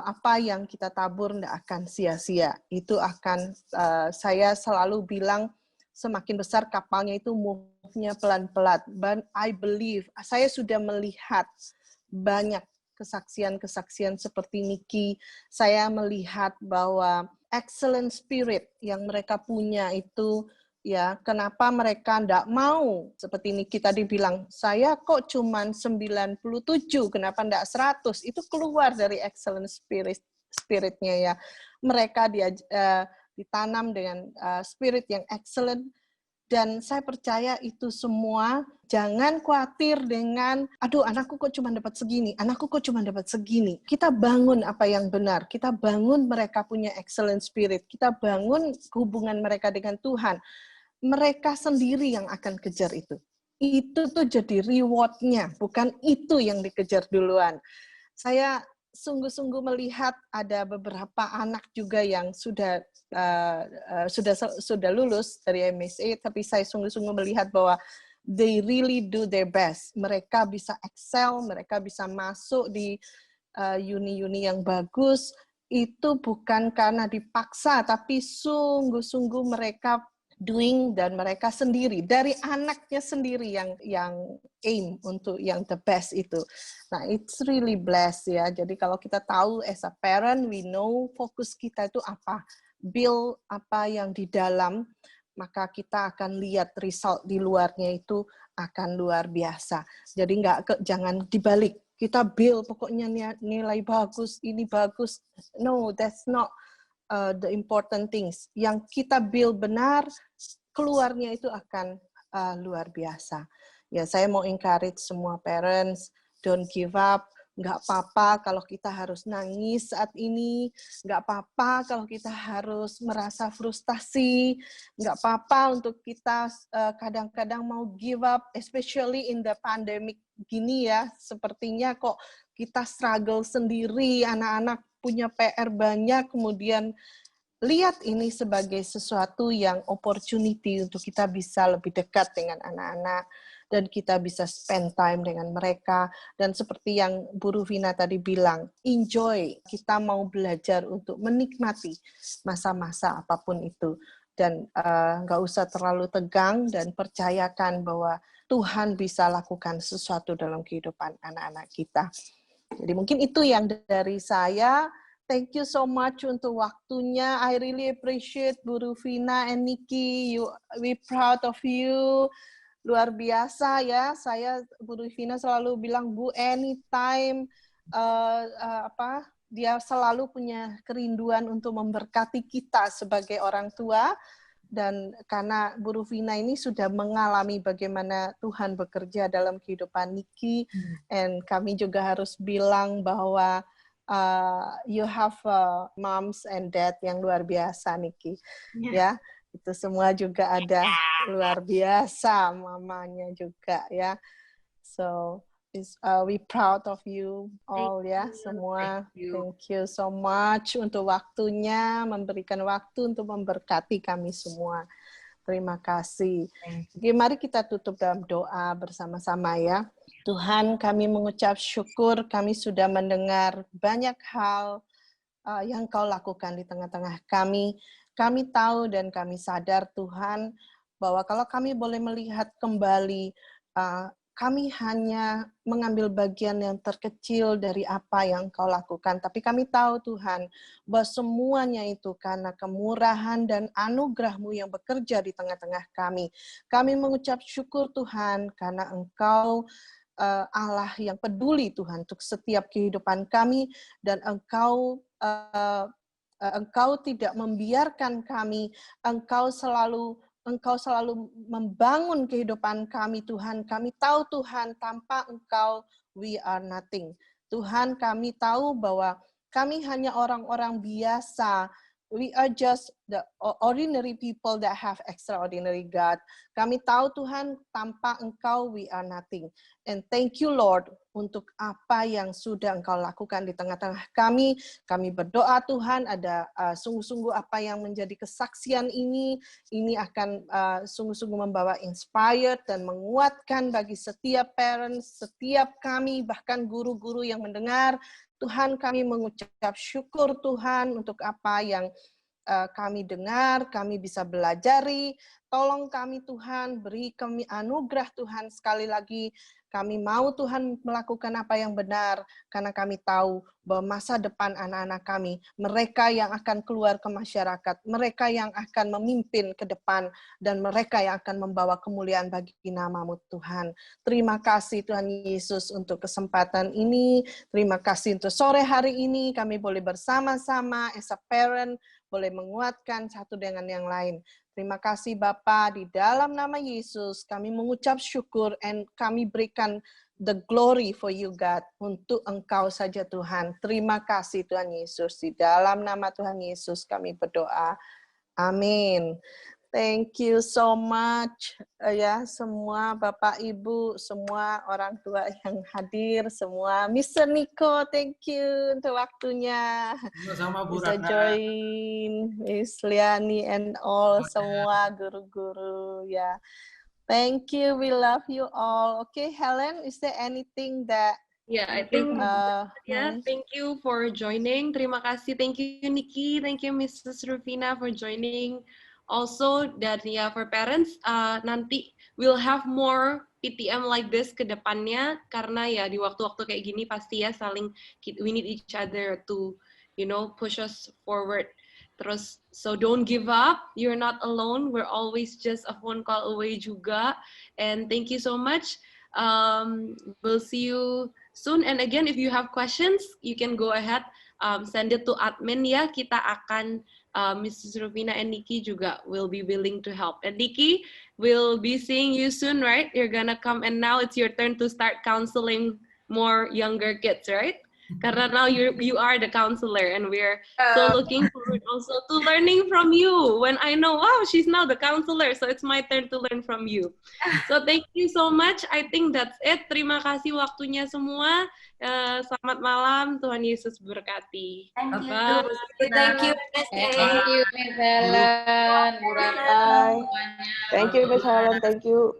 apa yang kita tabur tidak akan sia-sia. Itu akan, saya selalu bilang, semakin besar kapalnya itu move-nya pelan-pelan. But I believe, saya sudah melihat banyak kesaksian-kesaksian seperti Niki. Saya melihat bahwa excellent spirit yang mereka punya itu, ya, kenapa mereka tidak mau, seperti Niki tadi bilang, saya kok cuman 97, kenapa tidak 100? Itu keluar dari excellent spirit-nya ya. Mereka ditanam dengan spirit yang excellent, dan saya percaya itu semua, jangan khawatir dengan, aduh anakku kok cuma dapat segini, anakku kok cuma dapat segini. Kita bangun apa yang benar, kita bangun mereka punya excellent spirit, kita bangun hubungan mereka dengan Tuhan. Mereka sendiri yang akan kejar itu. Itu tuh jadi reward-nya, bukan itu yang dikejar duluan. Saya sungguh-sungguh melihat ada beberapa anak juga yang sudah lulus dari MSA, tapi saya sungguh-sungguh melihat bahwa they really do their best. Mereka bisa excel, mereka bisa masuk di uni-uni yang bagus. Itu bukan karena dipaksa, tapi sungguh-sungguh mereka doing, dan mereka sendiri, dari anaknya sendiri yang aim untuk yang the best itu. Nah, it's really blessed ya. Jadi kalau kita tahu as a parent, we know fokus kita itu apa, build apa yang di dalam, maka kita akan lihat result di luarnya itu akan luar biasa. Jadi jangan dibalik. Kita build pokoknya nilai bagus, ini bagus. No, that's not the important things. Yang kita build benar, keluarnya itu akan luar biasa. Ya, saya mau encourage semua parents, don't give up. Nggak apa-apa kalau kita harus nangis saat ini, nggak apa-apa kalau kita harus merasa frustasi, nggak apa-apa untuk kita kadang-kadang mau give up, especially in the pandemic gini ya, sepertinya kok kita struggle sendiri, anak-anak punya PR banyak, kemudian lihat ini sebagai sesuatu yang opportunity untuk kita bisa lebih dekat dengan anak-anak, dan kita bisa spend time dengan mereka. Dan seperti yang Bu Rufina tadi bilang, enjoy. Kita mau belajar untuk menikmati masa-masa apapun itu. Dan nggak usah terlalu tegang, dan percayakan bahwa Tuhan bisa lakukan sesuatu dalam kehidupan anak-anak kita. Jadi mungkin itu yang dari saya. Thank you so much untuk waktunya. I really appreciate Bu Rufina and Niki. We proud of you. Luar biasa ya. Saya, Bu Rufina selalu bilang, Bu, anytime dia selalu punya kerinduan untuk memberkati kita sebagai orang tua. Dan karena Bu Rufina ini sudah mengalami bagaimana Tuhan bekerja dalam kehidupan Niki, and kami juga harus bilang bahwa you have moms and dad yang luar biasa, Niki. Ya, itu semua juga ada luar biasa, mamanya juga ya. So we proud of you all ya, semua. Thank you so much untuk waktunya, memberikan waktu untuk memberkati kami semua. Terima kasih. Oke, mari kita tutup dalam doa bersama-sama ya. Tuhan, kami mengucap syukur, kami sudah mendengar banyak hal yang Kau lakukan di tengah-tengah kami. Kami tahu dan kami sadar Tuhan, bahwa kalau kami boleh melihat kembali, kami hanya mengambil bagian yang terkecil dari apa yang Kau lakukan. Tapi kami tahu Tuhan, bahwa semuanya itu karena kemurahan dan anugerah-Mu yang bekerja di tengah-tengah kami. Kami mengucap syukur Tuhan, karena Engkau Allah yang peduli Tuhan untuk setiap kehidupan kami, dan Engkau tidak membiarkan kami, Engkau selalu Engkau selalu membangun kehidupan kami, Tuhan. Kami tahu, Tuhan, tanpa Engkau, we are nothing. Tuhan, kami tahu bahwa kami hanya orang-orang biasa. We are just the ordinary people that have extraordinary God. Kami tahu, Tuhan, tanpa Engkau, we are nothing. And thank you, Lord, untuk apa yang sudah Engkau lakukan di tengah-tengah kami. Kami berdoa, Tuhan, ada sungguh-sungguh apa yang menjadi kesaksian ini akan sungguh-sungguh membawa inspired dan menguatkan bagi setiap parents, setiap kami, bahkan guru-guru yang mendengar. Tuhan, kami mengucap syukur, Tuhan, untuk apa yang kami dengar, kami bisa belajari. Tolong kami, Tuhan, beri kami anugerah, Tuhan. Sekali lagi, kami mau, Tuhan, melakukan apa yang benar, karena kami tahu bahwa masa depan anak-anak kami, mereka yang akan keluar ke masyarakat, mereka yang akan memimpin ke depan, dan mereka yang akan membawa kemuliaan bagi nama-Mu, Tuhan. Terima kasih, Tuhan Yesus, untuk kesempatan ini. Terima kasih untuk sore hari ini, kami boleh bersama-sama as a parent, boleh menguatkan satu dengan yang lain. Terima kasih Bapa, di dalam nama Yesus kami mengucap syukur and kami berikan the glory for you God, untuk Engkau saja Tuhan. Terima kasih Tuhan Yesus, di dalam nama Tuhan Yesus kami berdoa. Amin. Thank you so much ya semua Bapak Ibu, semua orang tua yang hadir, semua Mr. Nico, thank you untuk waktunya. Sama-sama Bu Bisa Raka. join Miss Liani and all semua guru-guru ya. Thank you, we love you all. Okay, Helen, is there anything that Yeah, I think hmm? thank you for joining. Terima kasih. Thank you Nikki. Thank you Mrs. Rufina for joining. Also, dan ya for parents, nanti we'll have more PTM like this ke depannya, karena ya di waktu-waktu kayak gini pasti ya saling, we need each other to, you know, push us forward. Terus, so don't give up, you're not alone, we're always just a phone call away juga. And thank you so much. We'll see you soon. And again, if you have questions, you can go ahead, send it to admin ya. Kita akan, Mrs. Rufina and Nikki juga will be willing to help. And Nikki, we'll be seeing you soon, right? You're gonna come, and now it's your turn to start counseling more younger kids, right? Karena now you are the counselor, and we're so looking forward also to learning from you. When I know, wow, she's now the counselor, so it's my turn to learn from you. So thank you so much. I think that's it. Terima kasih waktunya semua. Selamat malam. Tuhan Yesus berkati. Thank you. Bye. Thank you, Miss Thank you, Miss Helen, Bu Raka, Bye. semuanya. Thank you, Miss Helen. Thank you.